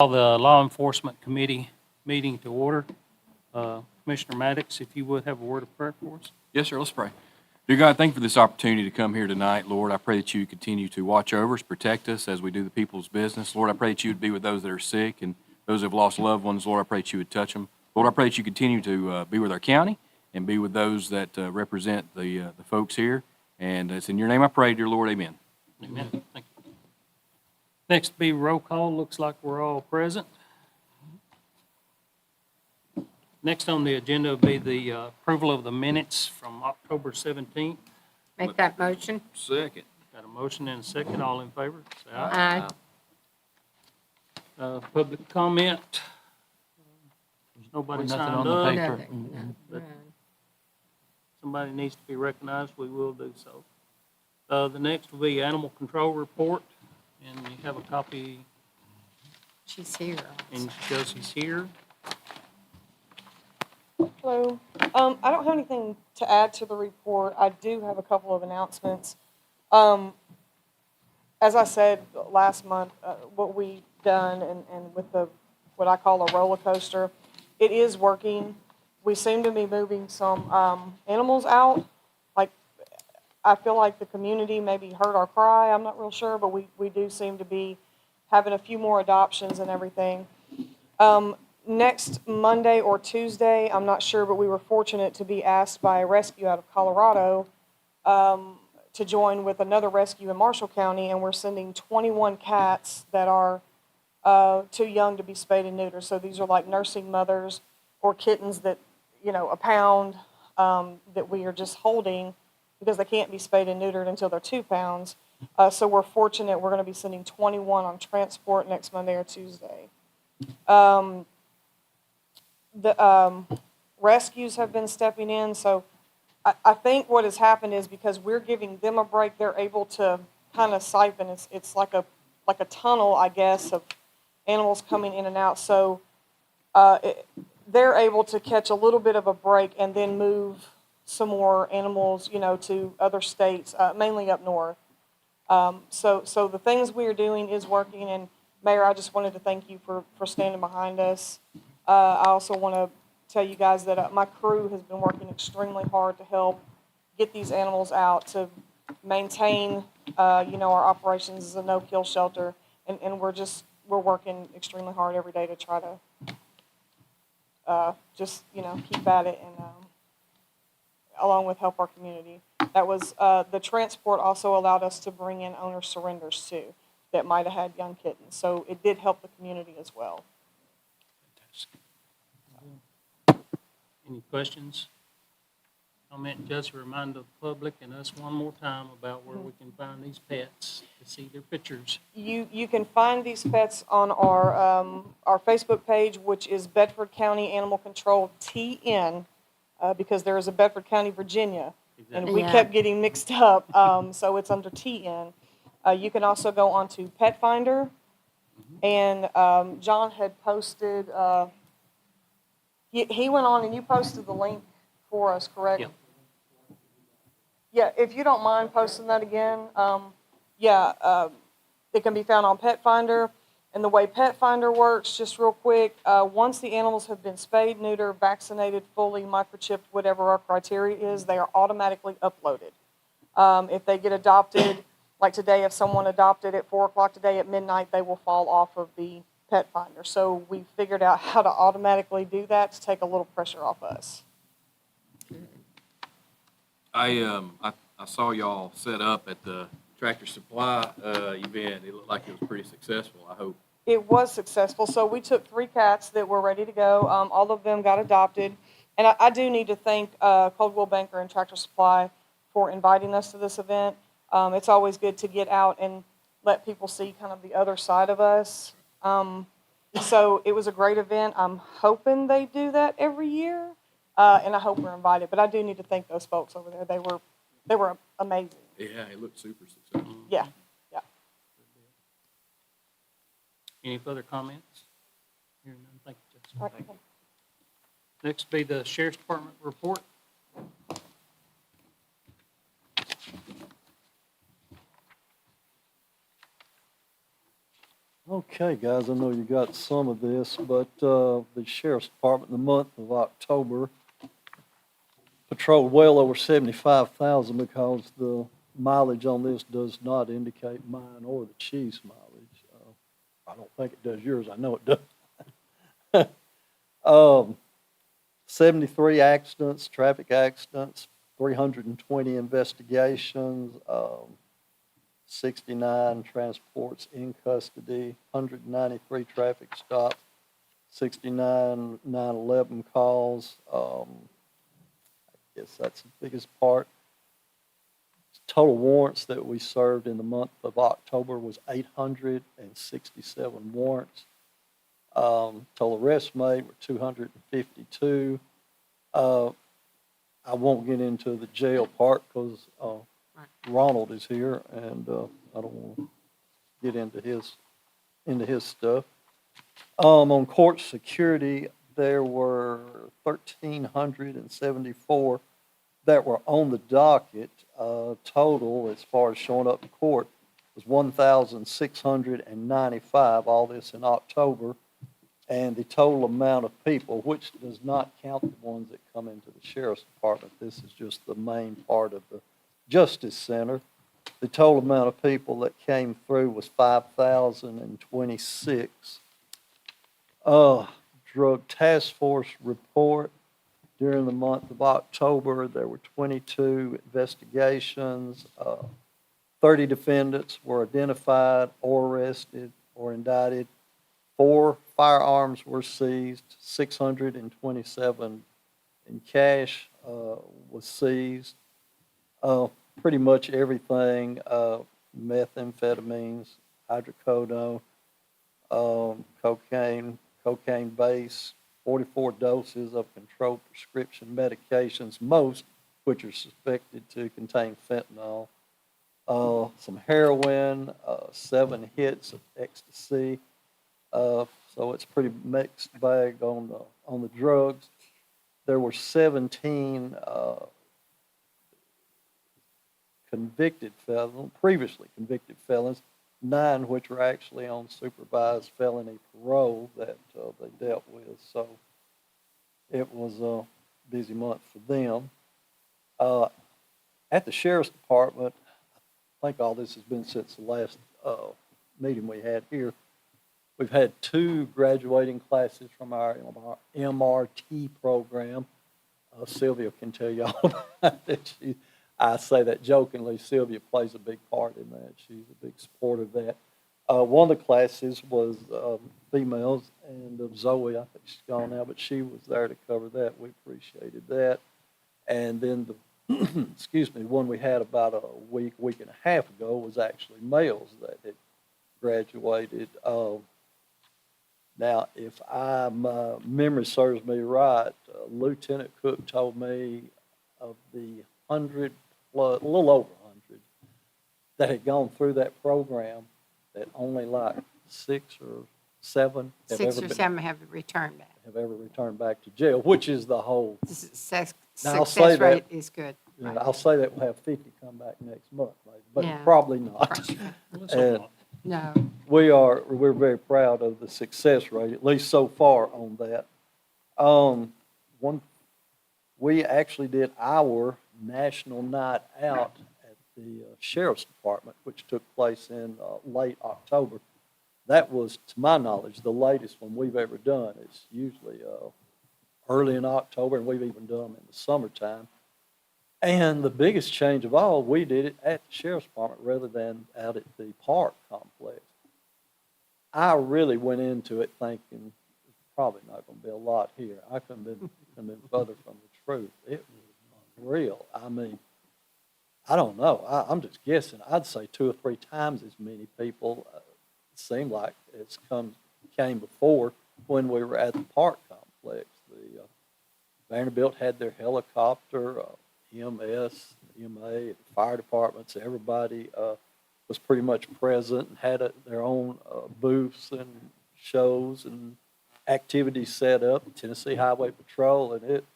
Call the Law Enforcement Committee meeting to order. Commissioner Maddox, if you would have a word of prayer for us. Yes, sir. Let's pray. Dear God, thank you for this opportunity to come here tonight. Lord, I pray that you continue to watch over us, protect us as we do the people's business. Lord, I pray that you would be with those that are sick and those who have lost loved ones. Lord, I pray that you would touch them. Lord, I pray that you continue to be with our county and be with those that represent the folks here. And it's in your name I pray, dear Lord. Amen. Amen. Thank you. Next be roll call. Looks like we're all present. Next on the agenda will be the approval of the minutes from October 17th. Make that motion. Second. Got a motion and a second. All in favor? Say aye. Aye. Public comment. There's nobody Nothing signed on the up. paper. Nothing. But somebody needs to be recognized, we will do so. The next will be animal control report, and you have a copy, She's here. and Josie's here. Hello. I don't have anything to add to the report. I do have a couple of announcements. As I said last month, what we've done and with what I call a roller coaster, it is working. We seem to be moving some animals out. Like, I feel like the community maybe heard our cry. I'm not real sure, but we do seem to be having a few more adoptions and everything. Next Monday or Tuesday, I'm not sure, but we were fortunate to be asked by a rescue out of Colorado to join with another rescue in Marshall County, and we're sending 21 cats that are too young to be spayed and neutered. So these are like nursing mothers or kittens that, a pound, that we are just holding because they can't be spayed and neutered until they're 2 pounds. So we're fortunate we're going to be sending 21 on transport next Monday or Tuesday. The rescues have been stepping in, so I think what has happened is because we're giving them a break, they're able to kind of siphon. It's like a tunnel, I guess, of animals coming in and out. So they're able to catch a little bit of a break and then move some more animals, to other states, mainly up north. So the things we are doing is working, and Mayor, I just wanted to thank you for standing behind us. I also want to tell you guys that my crew has been working extremely hard to help get these animals out, to maintain, our operations as a no-kill shelter, and we're working extremely hard every day to try to keep at it and along with help our community. That was the transport also allowed us to bring in owner surrenders too that might have had young kittens, so it did help the community as well. Any questions? Comment, just remind the public and us one more time about where we can find these pets to see their pictures. You can find these pets on our Facebook page, which is Bedford County Animal Control TN, because there is a Bedford County, Virginia, and we Yeah. kept getting mixed up, so it's under TN. You can also go onto Pet Finder, and John had posted. He went on and you posted the link for us, correct? Yeah. Yeah, if you don't mind posting that again, it can be found on Pet Finder. And the way Pet Finder works, just real quick, once the animals have been spayed, neutered, vaccinated, fully microchipped, whatever our criteria is, they are automatically uploaded. If they get adopted, like today, if someone adopted at 4 o'clock today at midnight, they will fall off of the Pet Finder. So we figured out how to automatically do that to take a little pressure off us. I saw y'all set up at the Tractor Supply event. It looked like it was pretty successful, I hope. It was successful. So we took 3 cats that were ready to go. All of them got adopted. And I do need to thank Coldwell Banker and Tractor Supply for inviting us to this event. It's always good to get out and let people see kind of the other side of us. So it was a great event. I'm hoping they do that every year, and I hope we're invited. But I do need to thank those folks over there. They were amazing. Yeah, it looked super successful. Yeah. Any further comments? Hearing none, thank you, Justin. All right. Thank you. Next be the Sheriff's Department report. Okay, guys, I know you got some of this, but the sheriff's department in the month of October patrolled well over 75,000 because the mileage on this does not indicate mine or the chief's mileage. I don't think it does yours. I know it does. 73 accidents, traffic accidents, 320 investigations, 69 transports in custody, 193 traffic stops, 69 911 calls. I guess that's the biggest part. Total warrants that we served in the month of October was 867 warrants. Total arrests made were 252. I won't get into the jail part because Ronald is here, and I don't want to get into his stuff. On court security, there were 1,374 that were on the docket. Total, as far as showing up in court, was 1,695. All this in October. And the total amount of people, which does not count the ones that come into the sheriff's department, this is just the main part of the Justice Center. The total amount of people that came through was 5,026. Drug Task Force report. During the month of October, there were 22 investigations. 30 defendants were identified or arrested or indicted. 4 firearms were seized. 627 in cash was seized. Pretty much everything, methamphetamines, hydrocodone, cocaine base, 44 doses of controlled prescription medications, most which are suspected to contain fentanyl, some heroin, 7 hits of ecstasy. So it's pretty mixed bag on the drugs. There were 17 previously convicted felons, 9 which were actually on supervised felony parole that they dealt with. So it was a busy month for them. At the sheriff's department, I think all this has been since the last meeting we had here. We've had 2 graduating classes from our MRT program. Sylvia can tell you all about it. I say that jokingly. Sylvia plays a big part in that. She's a big supporter of that. One of the classes was females, and Zoe, I think she's gone now, but she was there to cover that. We appreciated that. And then the excuse me, one we had about a week and a half ago was actually males that had graduated. Now, if my memory serves me right, Lieutenant Cook told me of the 100 plus, a little over 100 that had gone through that program, that only like 6 or 7 have 6 ever or 7 have returned back. have ever returned back to jail, which is the whole. Success Now, I'll say rate that- is good. Yeah, I'll say that we'll have 50 come back next month, maybe, but Yeah. probably not. Let's hope not. No, We're very proud of the success rate, at least so far on that. We actually did our national night out at the sheriff's department, which took place in late October. That was, to my knowledge, the latest one we've ever done. It's usually early in October, and we've even done them in the summertime. And the biggest change of all, we did it at the sheriff's department rather than out at the park complex. I really went into it thinking there's probably not going to be a lot here. I couldn't have been further from the truth. It was unreal. I mean, I don't know. I'm just guessing. I'd say 2 or 3 times as many people. It seemed like came before when we were at the park complex. The Vanderbilt had their helicopter. EMS, EMA, fire departments, everybody was pretty much present and had their own booths and shows and activities set up. Tennessee Highway Patrol, and it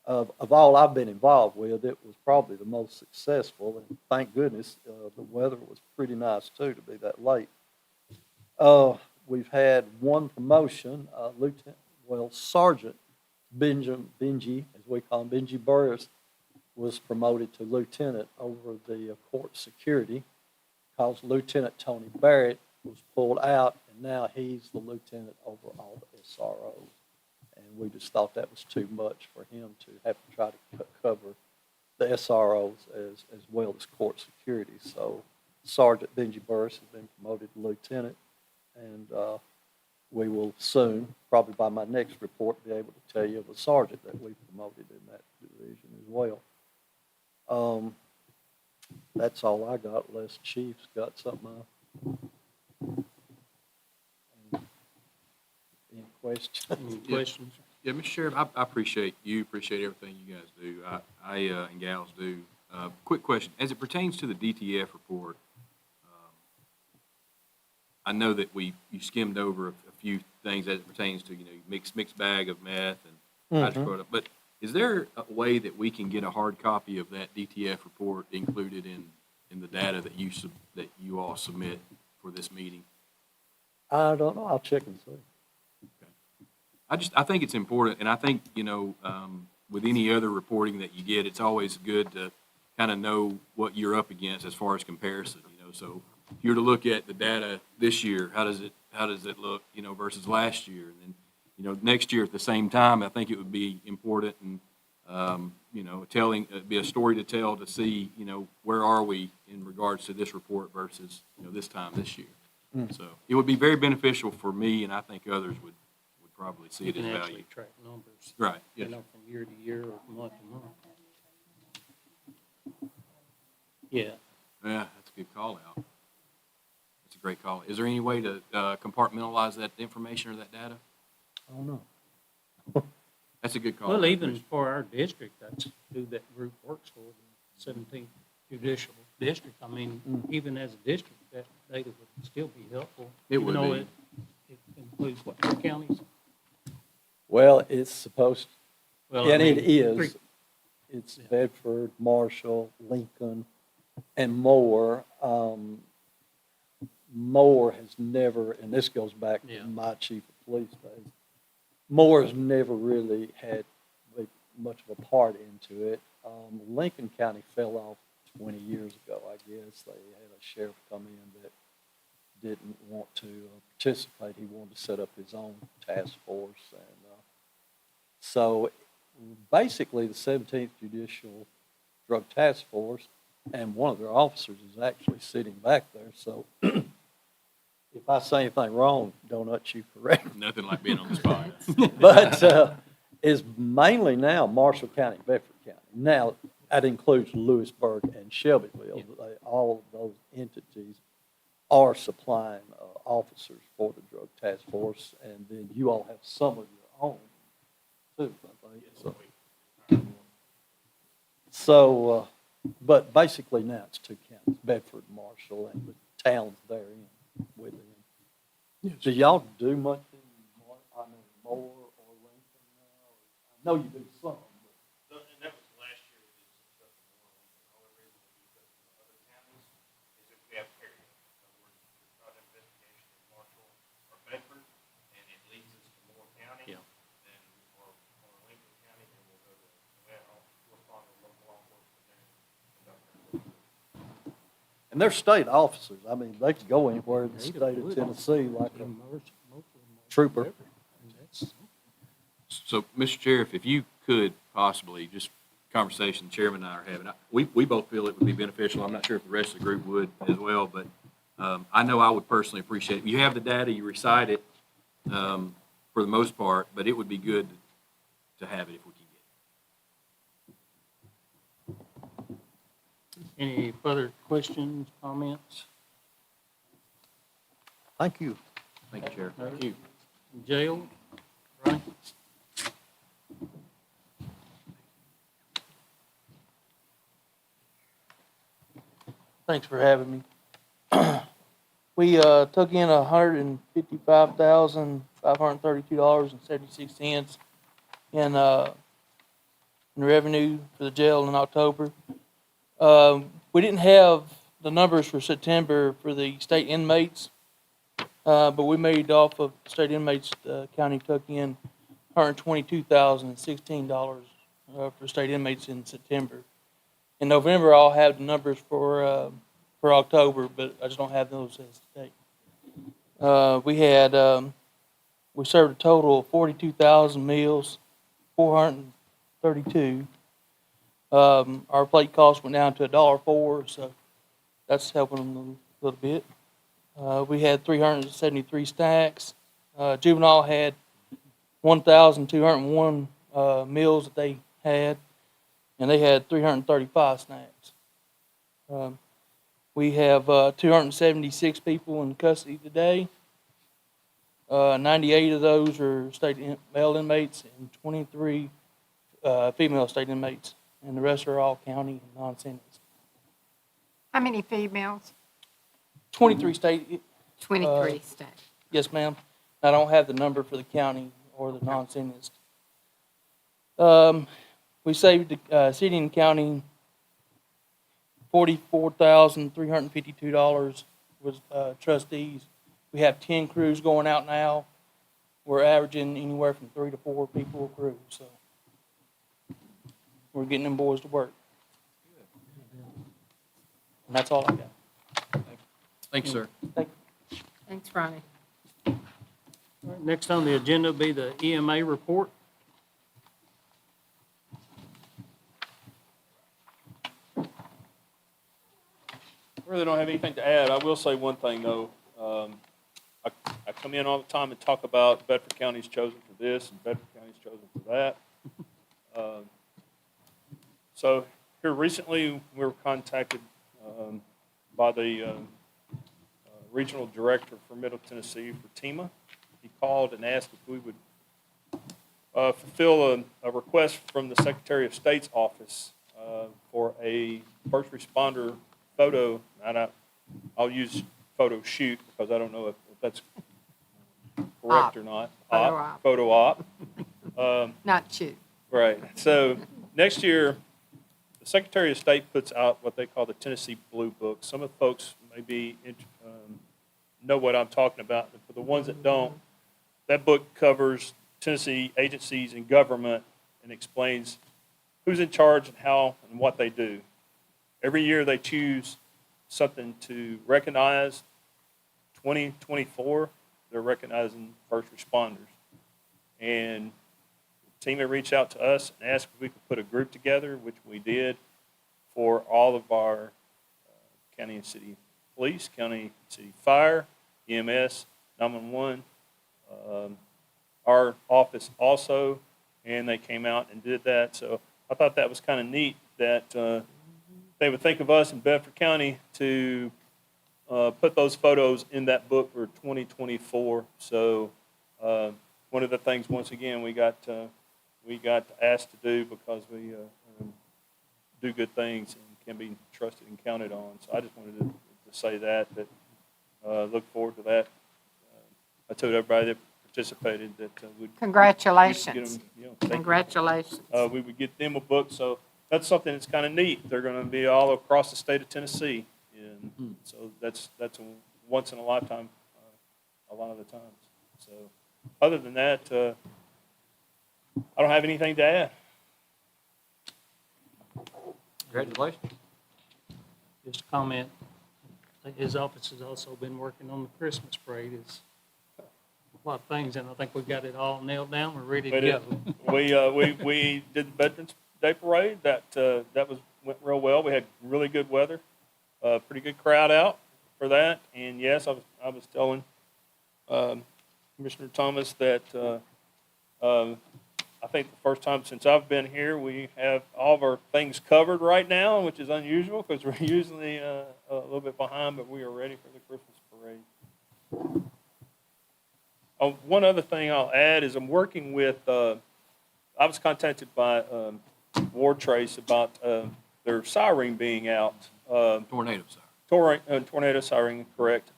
of all I've been involved with, it was probably the most successful. And thank goodness the weather was pretty nice too to be that late. We've had one promotion, Sergeant Benji, as we call him, Benji Burris, was promoted to lieutenant over the court security, because Lieutenant Tony Barrett was pulled out, and now he's the lieutenant over all the SROs. And we just thought that was too much for him to have to try to cover the SROs as well as court security. So Sergeant Benji Burris has been promoted to lieutenant, and we will soon, probably by my next report, be able to tell you of a sergeant that we promoted in that division as well. That's all I got, unless Chief's got something. Any questions? Any questions? Yeah, Mr. Sheriff, I appreciate everything you guys do, and gals do. Quick question, as it pertains to the DTF report, I know that you skimmed over a few things as it pertains to, mixed bag of meth and hydrocodone, but is there a way that we can get a hard copy of that DTF report included in the data that you all submit for this meeting? I don't know, I'll check and see. I think it's important, and I think, with any other reporting that you get, it's always good to kind of know what you're up against as far as comparison, so if you were to look at the data this year, how does it look, versus last year? And then, next year at the same time, I think it would be important and, be a story to tell to see, where are we in regards to this report versus, this time this year. So it would be very beneficial for me, and I think others would probably see it as value. You can actually track numbers. Right, yes. From year to year or month to month. Yeah. Yeah, that's a good call out. That's a great call. Is there any way to compartmentalize that information or that data? I don't know. That's a good call. Well, even for our district, that's who that group works for, the 17th Judicial District. I mean, even as a district, that data would still be helpful. It would even though be. It includes what, 4 counties? Well, it's supposed, Well, and I mean, it is. 3. It's Bedford, Marshall, Lincoln, and Moore. Moore has never, and this goes back to my chief of police days, Moore has never really had much of a part into it. Lincoln County fell off 20 years ago, I guess. They had a sheriff come in that didn't want to participate. He wanted to set up his own task force. And so basically the 17th Judicial Drug Task Force, and one of their officers is actually sitting back there. So if I say anything wrong, don't you correct me. Nothing like being on the spot. But is mainly now Marshall County, Bedford County. Now, that includes Lewisburg and Shelbyville. All of those entities are supplying officers for the Drug Task Force, and then you all have some of your own, too, I think. So, but basically now it's 2 counties, Bedford, Marshall, and the towns therein within. Yes. Do y'all do much in Moore or Lincoln now? I know you do some. And that was last year, we did some stuff in New Orleans. The only reason we do stuff in the other counties is if we have carryover. In other words, if there's not an investigation in Marshall or Bedford, and it leads us to Moore County, then, or Lincoln County, then we'll go to, we'll find a local law enforcement there and conduct our work. And they're state officers. I mean, they could go anywhere in the state of Tennessee like a trooper. So, Mr. Sheriff, if you could possibly, just conversation the chairman and I are having, we both feel it would be beneficial. I'm not sure if the rest of the group would as well, but I know I would personally appreciate it. You have the data, you recite it for the most part, but it would be good to have it if we can get it. Any further questions, comments? Thank you. Thank you, Sheriff. Thank you. Jail, Ronnie? Thanks for having me. We took in $155,532.76 in revenue for the jail in October. We didn't have the numbers for September for the state inmates. But we made off of state inmates, the county took in $122,016 for state inmates in September. In November, I'll have the numbers for October, but I just don't have those as today. We served a total of 42,000 meals, 432. Our plate cost went down to $1.04, so that's helping them a little bit. We had 373 snacks. Juvenile had 1,201 meals that they had, and they had 335 snacks. We have 276 people in custody today. 98 of those are male inmates and 23 female state inmates, and the rest are all county and non-sentenced. How many females? 23 state. 23 staff. Yes, ma'am. I don't have the number for the county or the non-sentenced. We saved the city and county $44,352 was trustees. We have 10 crews going out now. We're averaging anywhere from 3 to 4 people a crew, so we're getting them boys to work. And that's all I got. Thank you, sir. Thanks, Ronnie. All right, next on the agenda will be the EMA report. I really don't have anything to add. I will say one thing, though. I come in all the time and talk about Bedford County's chosen for this and Bedford County's chosen for that. So here recently, we were contacted by the regional director for Middle Tennessee for TEMA. He called and asked if we would fulfill a request from the Secretary of State's office for a first responder photo. And I'll use photo shoot because I don't know if that's correct or not. Photo op. Not shoot. Right. So next year, the Secretary of State puts out what they call the Tennessee Blue Book. Some of the folks maybe know what I'm talking about. But for the ones that don't, that book covers Tennessee agencies and government and explains who's in charge and how and what they do. Every year they choose something to recognize. 2024, they're recognizing first responders. And TEMA reached out to us and asked if we could put a group together, which we did, for all of our county and city police, county and city fire, EMS, 911, our office also, and they came out and did that. So I thought that was kind of neat that they would think of us in Bedford County to put those photos in that book for 2024. So one of the things, once again, we got asked to do because we do good things and can be trusted and counted on. So I just wanted to say that look forward to that. I told everybody that participated that Congratulations. Get Congratulations. we would get them a book. So that's something that's kind of neat. They're going to be all across the state of Tennessee. And so that's a once in a lifetime a lot of the times. So other than that, I don't have anything to add. Congratulations. Just a comment. I think his office has also been working on the Christmas parade. It's a lot of things, and I think we've got it all nailed down. We're ready to go. We did the Veterans Day Parade. That went real well. We had really good weather. Pretty good crowd out for that. And yes, I was telling Commissioner Thomas that I think the first time since I've been here, we have all of our things covered right now, which is unusual because we're usually a little bit behind, but we are ready for the Christmas parade. One other thing I'll add is I'm working with, I was contacted by Ward Trace about their siren being out. Tornado siren. Tornado siren, correct.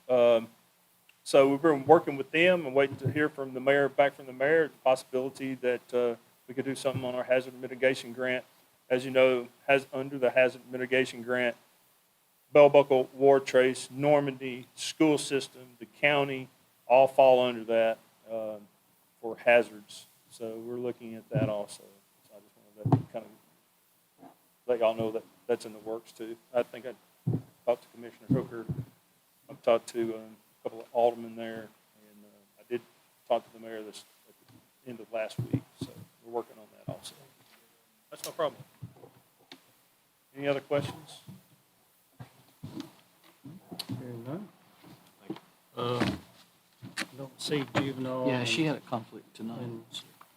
So we've been working with them and waiting to hear from the mayor, back from the mayor, the possibility that we could do something on our hazard mitigation grant. As you know, under the hazard mitigation grant, Bell Buckle, Ward Trace, Normandy, school system, the county, all fall under that for hazards. So we're looking at that also. So I just wanted to kind of let y'all know that that's in the works too. I think I talked to Commissioner Hooker. I've talked to a couple of aldermen there, and I did talk to the mayor at the end of last week. So we're working on that also. That's no problem. Any other questions? Hearing none. I don't see juvenile. Yeah, she had a conflict tonight. And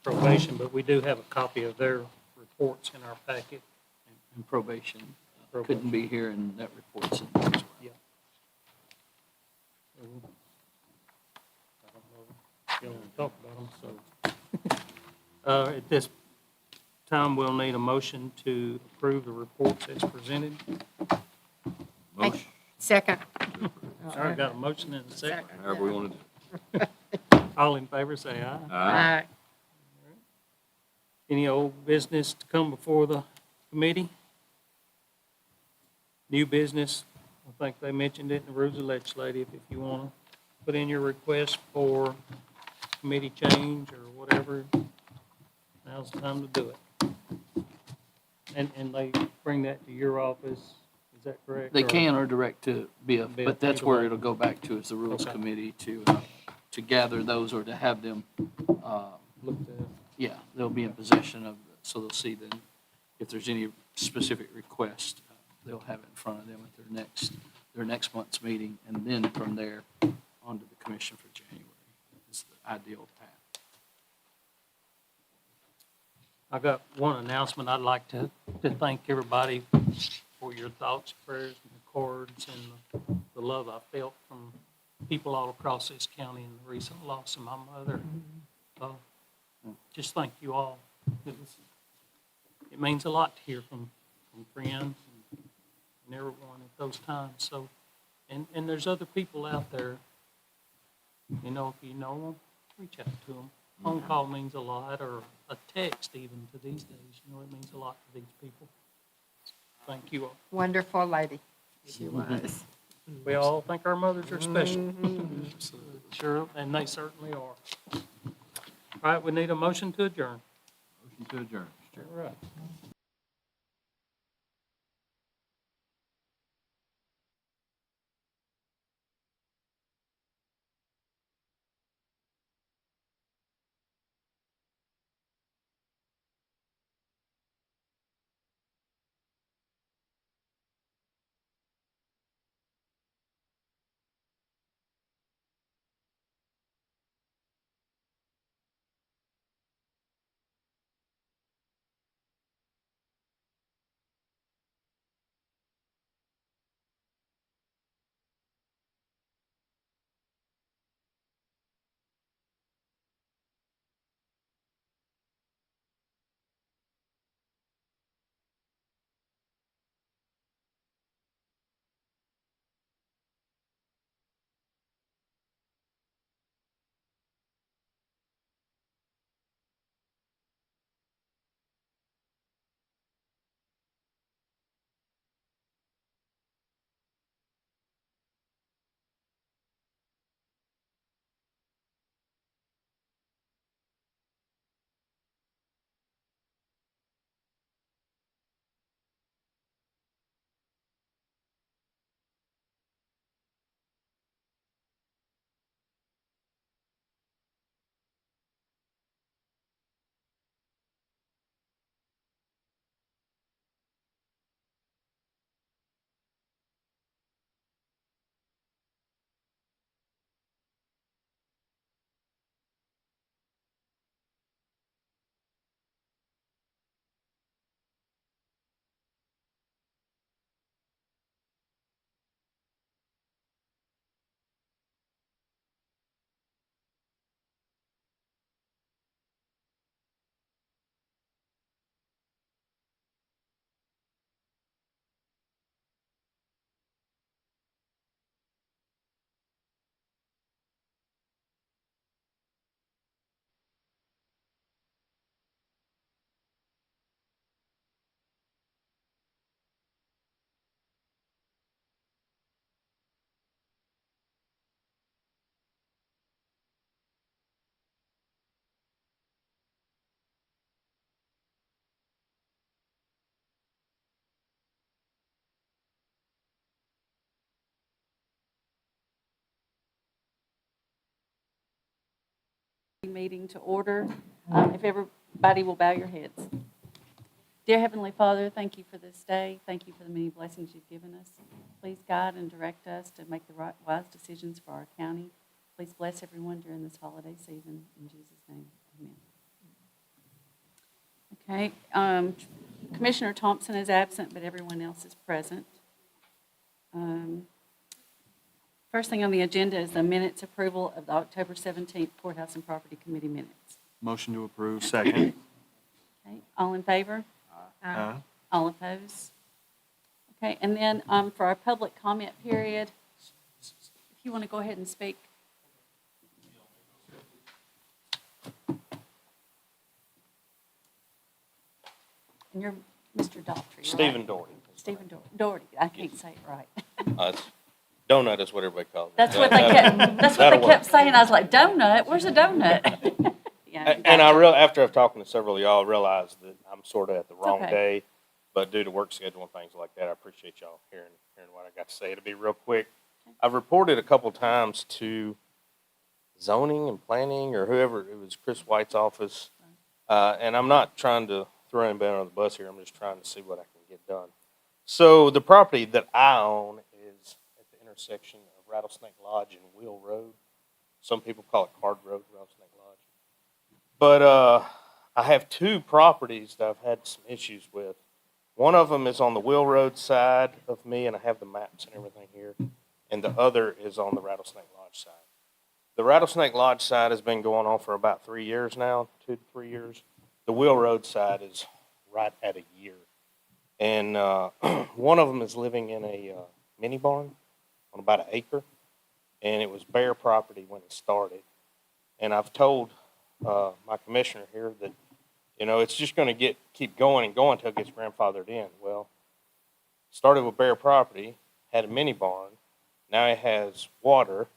probation, but we do have a copy of their reports in our packet. And probation couldn't be here, and that report's in there as well. Yeah. I don't know if you want to talk about them, so. At this time, we'll need a motion to approve the reports as presented. Second. All right, got a motion and a second. However we want to All in favor, say aye. Aye. Any old business to come before the committee? New business, I think they mentioned it in the rules of legislative, if you want to put in your request for committee change or whatever, now's the time to do it. And they bring that to your office, is that correct? They can or direct to Biff, Biff, but that's either where way. it'll go back to is the Rules Okay. Committee to gather those or to have them, Look to, yeah, they'll be in possession of, so they'll see then if there's any specific request, they'll have it in front of them at their next month's meeting, and then from there on to the commission for January is the ideal path. I got one announcement. I'd like to thank everybody for your thoughts, prayers, and the cards, and the love I felt from people all across this county in the recent loss of my mother. Just thank you all. It means a lot to hear from friends and everyone at those times. So, and there's other people out there, you know, if you know them, reach out to them. Phone call means a lot, or a text even to these days, you know, it means a lot to these people. Thank you all. Wonderful lady. She was. We all think our mothers are special. Sure, and they certainly are. All right, we need a motion to adjourn. motion to adjourn. Mr. Chairman. All right. Meeting to order. If everybody will bow your heads. Dear Heavenly Father, thank you for this day. Thank you for the many blessings you've given us. Please guide and direct us to make the right, wise decisions for our county. Please bless everyone during this holiday season. In Jesus' name, amen. Okay, Commissioner Thompson is absent, but everyone else is present. First thing on the agenda is the minutes approval of the October 17th Courthouse and Property Committee minutes. Motion to approve. Second. Okay, all in favor? All opposed? Okay, and then for our public comment period, if you want to go ahead and speak. And you're Mr. Daughtry, right? Stephen Doherty. Stephen Doherty. I can't say it right. It's donut is what everybody calls it. That's what they kept saying. I was like, donut? Where's a donut? Yeah, And after I've talked to several of y'all, I realized that I'm sort of at the wrong okay. day, but due to work schedule and things like that, I appreciate y'all hearing what I got to say. It'll be real quick. I've reported a couple times to zoning and planning or whoever, it was Chris White's office, and I'm not trying to throw anybody under the bus here. I'm just trying to see what I can get done. So the property that I own is at the intersection of Rattlesnake Lodge and Wheel Road. Some people call it Card Road, Rattlesnake Lodge. But I have two properties that I've had some issues with. One of them is on the Wheel Road side of me, and I have the maps and everything here. And the other is on the Rattlesnake Lodge side. The Rattlesnake Lodge side has been going on for about 3 years now, 2 to 3 years. The Wheel Road side is right at a year. And one of them is living in a mini barn on about an acre. And it was bare property when it started. And I've told my commissioner here that, it's just going to keep going and going until it gets grandfathered in. Well, started with bare property, had a mini barn. Now it has water,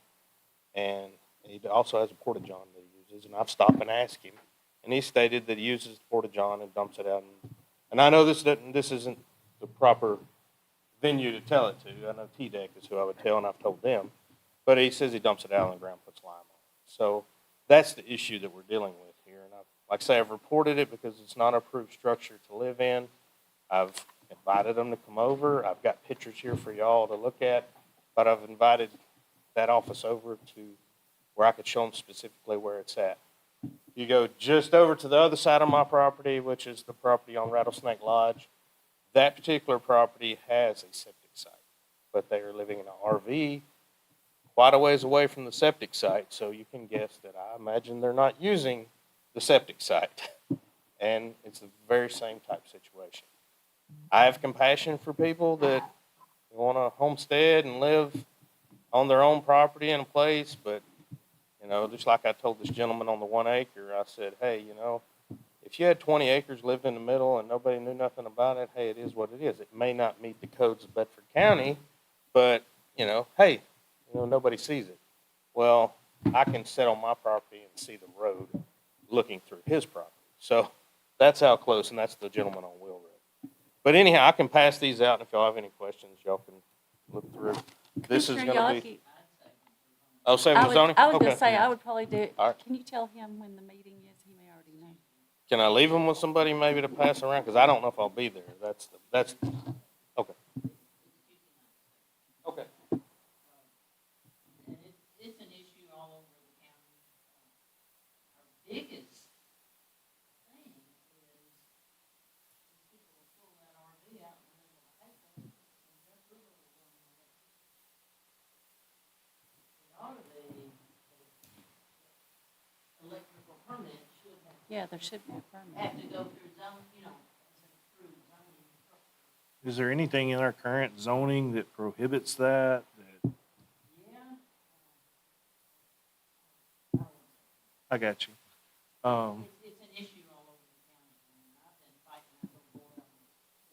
and he also has a porta-john that he uses. And I've stopped and asked him, and he stated that he uses the porta-john and dumps it out. And I know this isn't the proper venue to tell it to. I know T-Deck is who I would tell, and I've told them. But he says he dumps it out on the ground, puts lime on it. So that's the issue that we're dealing with here. And like I say, I've reported it because it's not an approved structure to live in. I've invited them to come over. I've got pictures here for y'all to look at. But I've invited that office over to where I could show them specifically where it's at. You go just over to the other side of my property, which is the property on Rattlesnake Lodge. That particular property has a septic site, but they are living in an RV quite a ways away from the septic site, so you can guess that I imagine they're not using the septic site. And it's the very same type situation. I have compassion for people that want to homestead and live on their own property in a place, but, just like I told this gentleman on the 1 acre, I said, hey, if you had 20 acres, lived in the middle, and nobody knew nothing about it, hey, it is what it is. It may not meet the codes of Bedford County, but, hey, nobody sees it. Well, I can sit on my property and see the road looking through his property. So that's how close, and that's the gentleman on Wheel Road. But anyhow, I can pass these out, and if y'all have any questions, y'all can look through. This is going to be... Oh, same as zoning? I would Okay. just say, I would probably do it. All right. Can you tell him when the meeting is? He may already know. Can I leave them with somebody maybe to pass around? Because I don't know if I'll be there. That's okay. Okay. And it's an issue all over the county. Our biggest thing is people will pull that RV out in the middle of a hayfield, and Jeff River was on the electricity. It ought to be, electrical permit should have. Yeah, there should be a permit. Have to go through zone, as an approved zoning structure. Is there anything in our current zoning that prohibits that? Yeah. I got you. It's an issue all over the county. I mean, I've been fighting that little boy on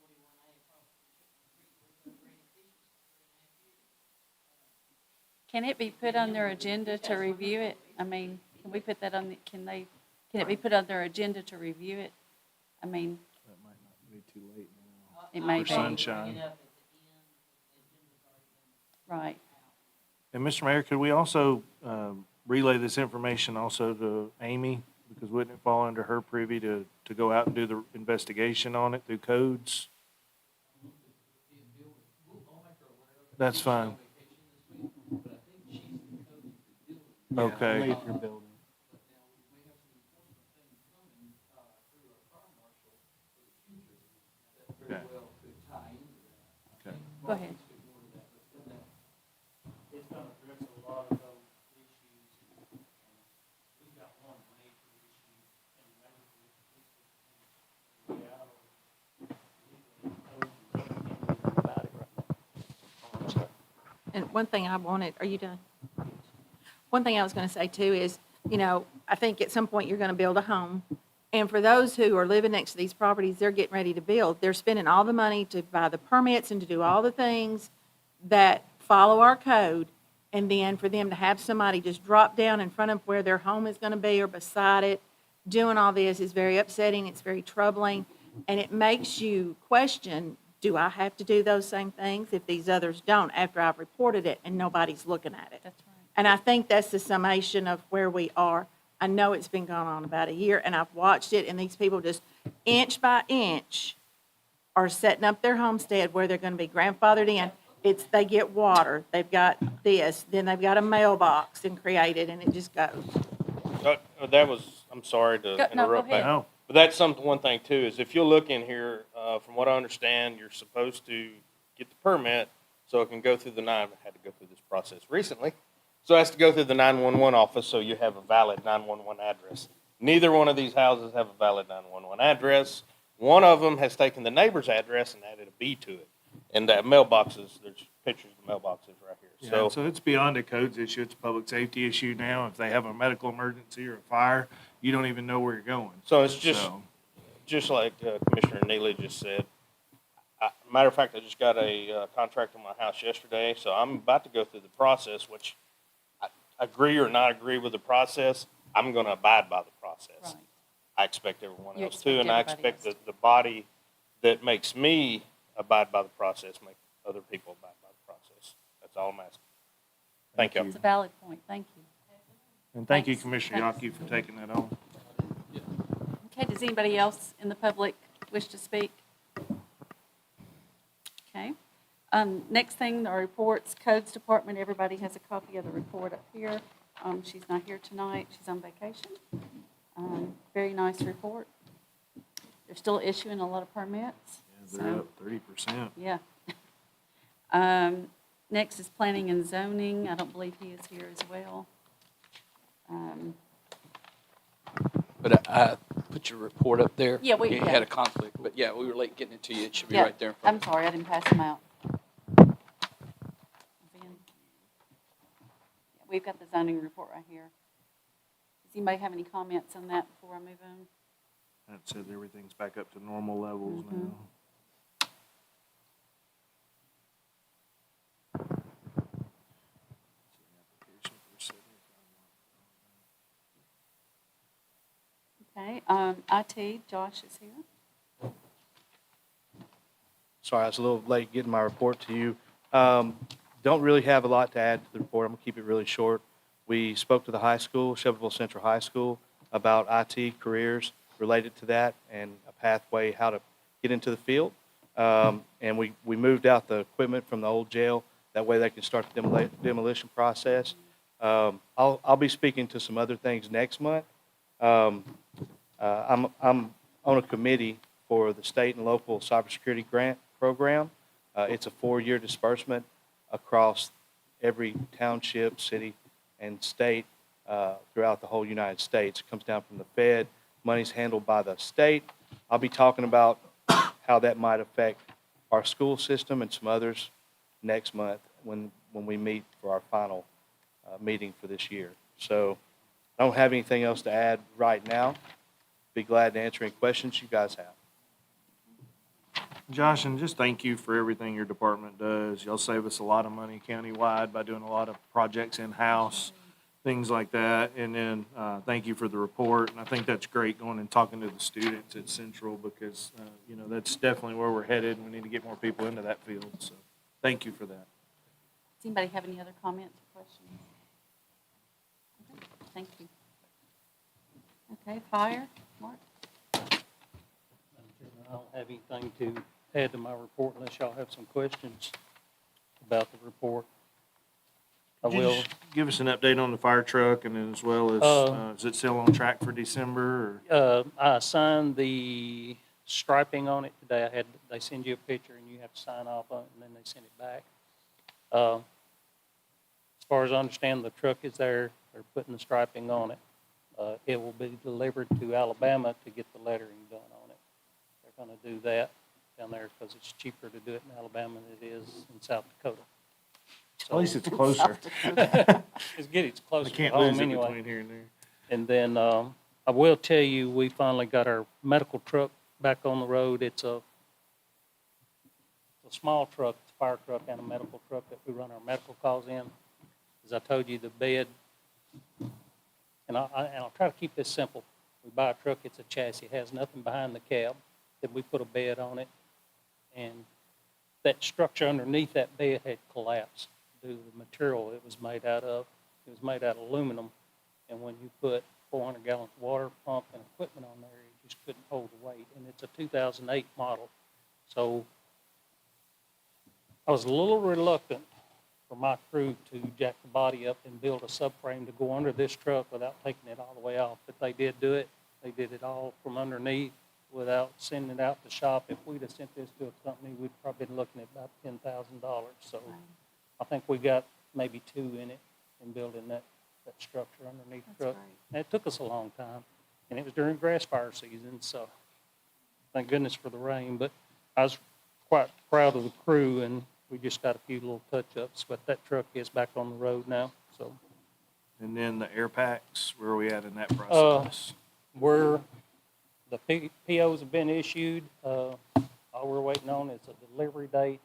41A across from Chicken Creek with the granny fishes for 3.5 years. Can it be put on their agenda to review it? I mean, can we put that on, can it be put on their agenda to review it? I mean. That might not be too late now. It may For be. sunshine. Right. And Mr. Mayor, could we also relay this information also to Amy, because wouldn't it fall under her privy to go out and do the investigation on it through codes? That's fine. Okay. Only if you're building. Okay. Okay. Go ahead. It's gonna address a lot of those issues, and we've got one major issue, and maybe this is About it right now. And one thing I wanted, are you done? One thing I was gonna say too is, you know, I think at some point you're gonna build a home. And for those who are living next to these properties, they're getting ready to build. They're spending all the money to buy the permits and to do all the things that follow our code. And then for them to have somebody just drop down in front of where their home is gonna be or beside it, doing all this is very upsetting, it's very troubling. And it makes you question, do I have to do those same things if these others don't after I've reported it and nobody's looking at it? That's right. And I think that's the summation of where we are. I know it's been going on about a year, and I've watched it, and these people just inch by inch are setting up their homestead where they're gonna be grandfathered in. They get water, they've got this, then they've got a mailbox and created, and it just goes. That was, I'm sorry to No, go interrupt ahead. back. No. But that's one thing too, is if you look in here, from what I understand, you're supposed to get the permit so it can go through I had to go through this process recently. So it has to go through the 911 office so you have a valid 911 address. Neither one of these houses have a valid 911 address. One of them has taken the neighbor's address and added a B to it. And that mailboxes, there's pictures of the mailboxes right here. Yeah, so it's beyond a codes issue, it's a public safety issue now. If they have a medical emergency or a fire, you don't even know where you're going. So it's just, So- just like Commissioner Neely just said. Matter of fact, I just got a contract on my house yesterday, so I'm about to go through the process, which I agree or not agree with the process, I'm gonna abide by the process. Right. I expect everyone You else to, and expect I everybody expect else that the body that makes me abide by the process, make other people abide by the process. That's all I'm asking. Thank you. It's a valid point, thank you. And thank you, Thanks. Commissioner Thanks. Yaki, for taking that on. Okay, does anybody else in the public wish to speak? Okay. Next thing, our reports, Codes Department, everybody has a copy of the report up here. She's not here tonight, she's on vacation. Very nice report. They're still issuing a lot of permits. Yeah, they're so- up 30%. Yeah. Next is Planning and Zoning. I don't believe he is here as well. But I put your report up there. Yeah, we- You yeah. had a conflict, but yeah, we were late getting it to you. It should be Yeah, right there in front I'm of you. sorry, I didn't pass them out. We've got the zoning report right here. Does anybody have any comments on that before I move on? That said, everything's back up to normal levels Mhm. now. Okay, IT, Josh is here. Sorry, I was a little late getting my report to you. Don't really have a lot to add to the report. I'm going to keep it really short. We spoke to the high school, Shelbyville Central High School, about IT careers related to that and a pathway how to get into the field. And we moved out the equipment from the old jail. That way they can start the demolition process. I'll be speaking to some other things next month. I'm on a committee for the state and local cybersecurity grant program. It's a 4-year disbursement across every township, city, and state throughout the whole United States. It comes down from the Fed. Money's handled by the state. I'll be talking about how that might affect our school system and some others next month when we meet for our final meeting for this year. So I don't have anything else to add right now. Be glad to answer any questions you guys have. Josh, and just thank you for everything your department does. Y'all save us a lot of money countywide by doing a lot of projects in-house, things like that. And then thank you for the report. And I think that's great going and talking to the students at Central because, that's definitely where we're headed. We need to get more people into that field. So thank you for that. Does anybody have any other comments or questions? Okay. Thank you. Okay, fire, Mark? I don't have anything to add to my report unless y'all have some questions about the report. I Could you will. just give us an update on the fire truck and then as well as, is it still on track for December or? I signed the striping on it today. They send you a picture and you have to sign off on it and then they send it back. As far as I understand, the truck is there. They're putting the striping on it. It will be delivered to Alabama to get the lettering done on it. They're going to do that down there because it's cheaper to do it in Alabama than it is in South Dakota. At least it's closer. It's closer I can't to lose home it anyway. between here and there. And then I will tell you, we finally got our medical truck back on the road. It's a small truck, it's a fire truck and a medical truck that we run our medical calls in. As I told you, the bed, and I'll try to keep this simple. We buy a truck, it's a chassis, it has nothing behind the cab. Then we put a bed on it, and that structure underneath that bed had collapsed due to the material it was made out of. It was made out of aluminum, and when you put 400 gallons of water pump and equipment on there, it just couldn't hold the weight. And it's a 2008 model. So I was a little reluctant for my crew to jack the body up and build a subframe to go under this truck without taking it all the way off. But they did do it. They did it all from underneath without sending it out to shop. If we'd have sent this to a company, we'd probably been looking at about $10,000. So I think we got maybe 2 in it in building that structure underneath the truck. And it took us a long time, and it was during grass fire season, so thank goodness for the rain. But I was quite proud of the crew, and we just got a few little touch-ups, but that truck is back on the road now, so. And then the air packs, where are we at in that process? The POs have been issued. All we're waiting on is a delivery date,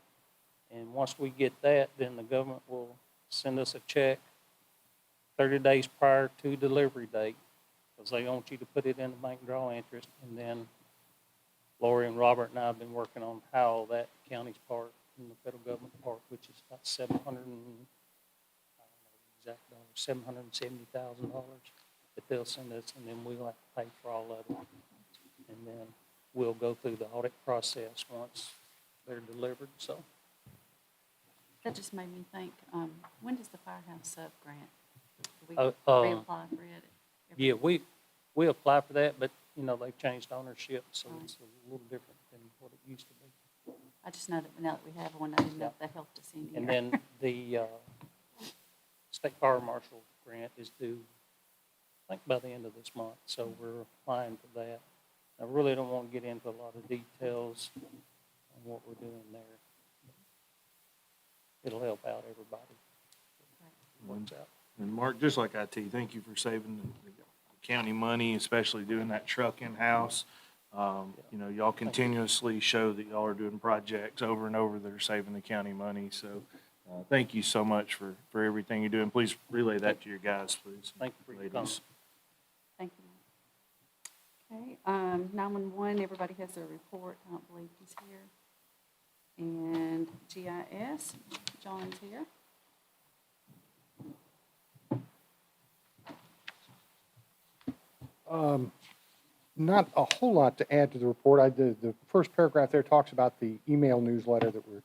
and once we get that, then the government will send us a check 30 days prior to delivery date, because they want you to put it in the bank draw interest. And then Lori and Robert and I have been working on how that county's part and the federal government part, which is about $770,000 that they'll send us, and then we'll have to pay for all of it. And then we'll go through the audit process once they're delivered, so. That just made me think, when does the firehouse sub grant? Do we Uh, reapply for it? Yeah, we apply for that, but, they've changed ownership, so it's a little different than what it used to be. I just know that now that we have one, I didn't know if that helped us any. And then the state fire marshal grant is due, I think, by the end of this month, so we're applying for that. I really don't want to get into a lot of details on what we're doing there. It'll help out everybody. It works out. And Mark, just like IT, thank you for saving the county money, especially doing that truck in-house. Y'all continuously show that y'all are doing projects over and over that are saving the county money. So thank you so much for everything you're doing. Please relay that to your guys, please. Thank you for your ladies. comments. Thank you. Okay, 911, everybody has their report. I don't believe he's here. And GIS, John's here. Not a whole lot to add to the report. The first paragraph there talks about the email newsletter that we're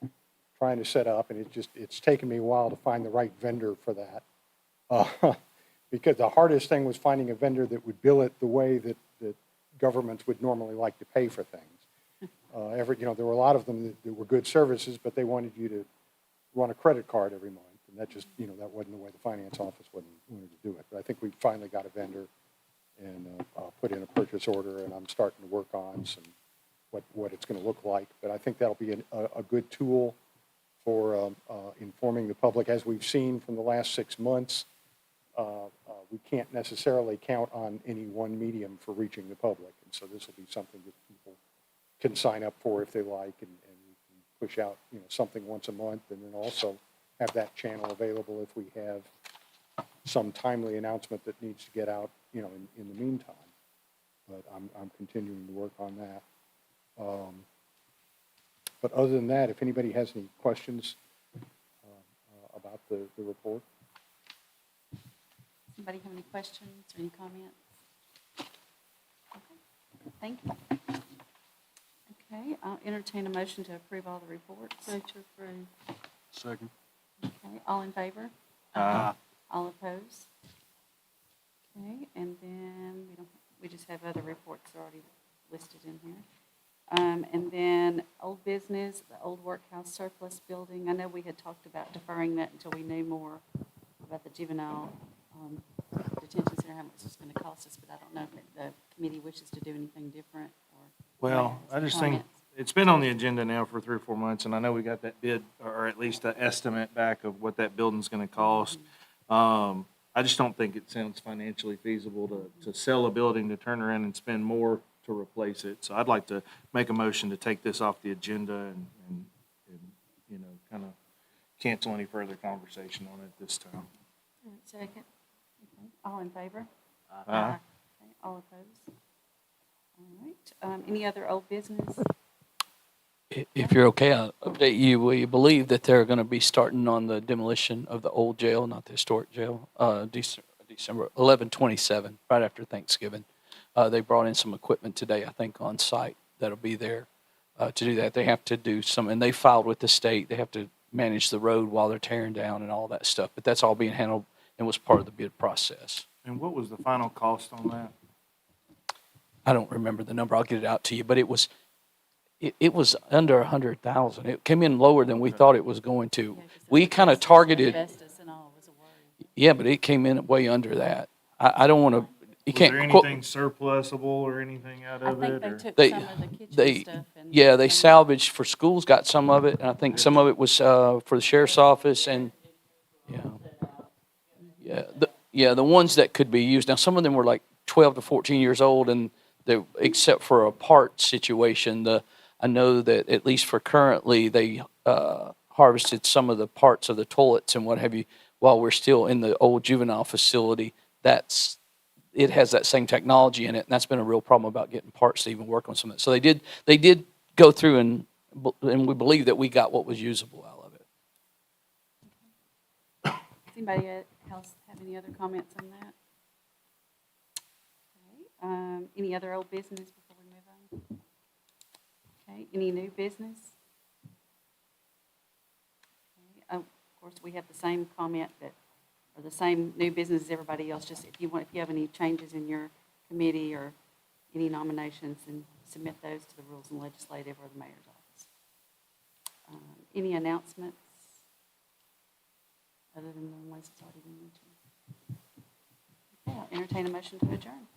trying to set up, and it's taken me a while to find the right vendor for that. Because the hardest thing was finding a vendor that would bill it the way that governments would normally like to pay for things. There were a lot of them that were good services, but they wanted you to run a credit card every month, and that just, that wasn't the way the finance office wanted to do it. But I think we finally got a vendor and put in a purchase order, and I'm starting to work on what it's going to look like. But I think that'll be a good tool for informing the public. As we've seen from the last 6 months, we can't necessarily count on any one medium for reaching the public. And so this will be something that people can sign up for if they like, and we can push out something once a month, and then also have that channel available if we have some timely announcement that needs to get out in the meantime. But I'm continuing to work on that. But other than that, if anybody has any questions about the report. Anybody have any questions or any comments? Okay, thank you. Okay, I'll entertain a motion to approve all the reports. So to approve. Second. Okay, all in favor? All opposed? Okay, and then we just have other reports already listed in here. And then old business, the old workhouse surplus building. I know we had talked about deferring that until we knew more about the juvenile detention center, how much it's going to cost us, but I don't know if the committee wishes to do anything different or. Well, I just think it's been on the agenda now for 3 or 4 months, and I know we got that bid, or at least an estimate back of what that building's gonna cost. I just don't think it sounds financially feasible to sell a building, to turn around and spend more to replace it. So I'd like to make a motion to take this off the agenda and you know, kind of cancel any further conversation on it this time. Second. Okay, all in favor? Aye. Okay, all opposed? All right, any other old business? If you're okay, I'll update you. We believe that they're going to be starting on the demolition of the old jail, not the historic jail, December 11/27, right after Thanksgiving. They brought in some equipment today, I think, on site that'll be there to do that. They have to do some, and they filed with the state. They have to manage the road while they're tearing down and all that stuff. But that's all being handled and was part of the bid process. And what was the final cost on that? I don't remember the number. I'll get it out to you, but it was under 100,000. It came in lower than we thought it was going to. Yeah, 'cause We the kind of asbestos- targeted, Asbestos and all was a worry. yeah, but it came in way under that. I don't want to, you Was can't there quote. anything surplusable or anything out I of think it? they or- took They- some of the kitchen They, stuff and. yeah, they and- salvaged for schools, got some of it, and I think some of it was for the sheriff's office and, the ones that could be used. Now, some of them were like 12 to 14 years old, and they, except for a part situation, I know that at least for currently, they harvested some of the parts of the toilets and what have you while we're still in the old juvenile facility. It has that same technology in it, and that's been a real problem about getting parts to even work on some of it. So they did go through and we believe that we got what was usable out of it. Does anybody else have any other comments on that? Okay, any other old business before we move on? Okay, any new business? Okay, of course, we have the same comment or the same new business as everybody else, just if you have any changes in your committee or any nominations, then submit those to the Rules and Legislative or the mayor's office. Any announcements other than the ones that's already been mentioned? Okay, I'll entertain a motion to adjourn.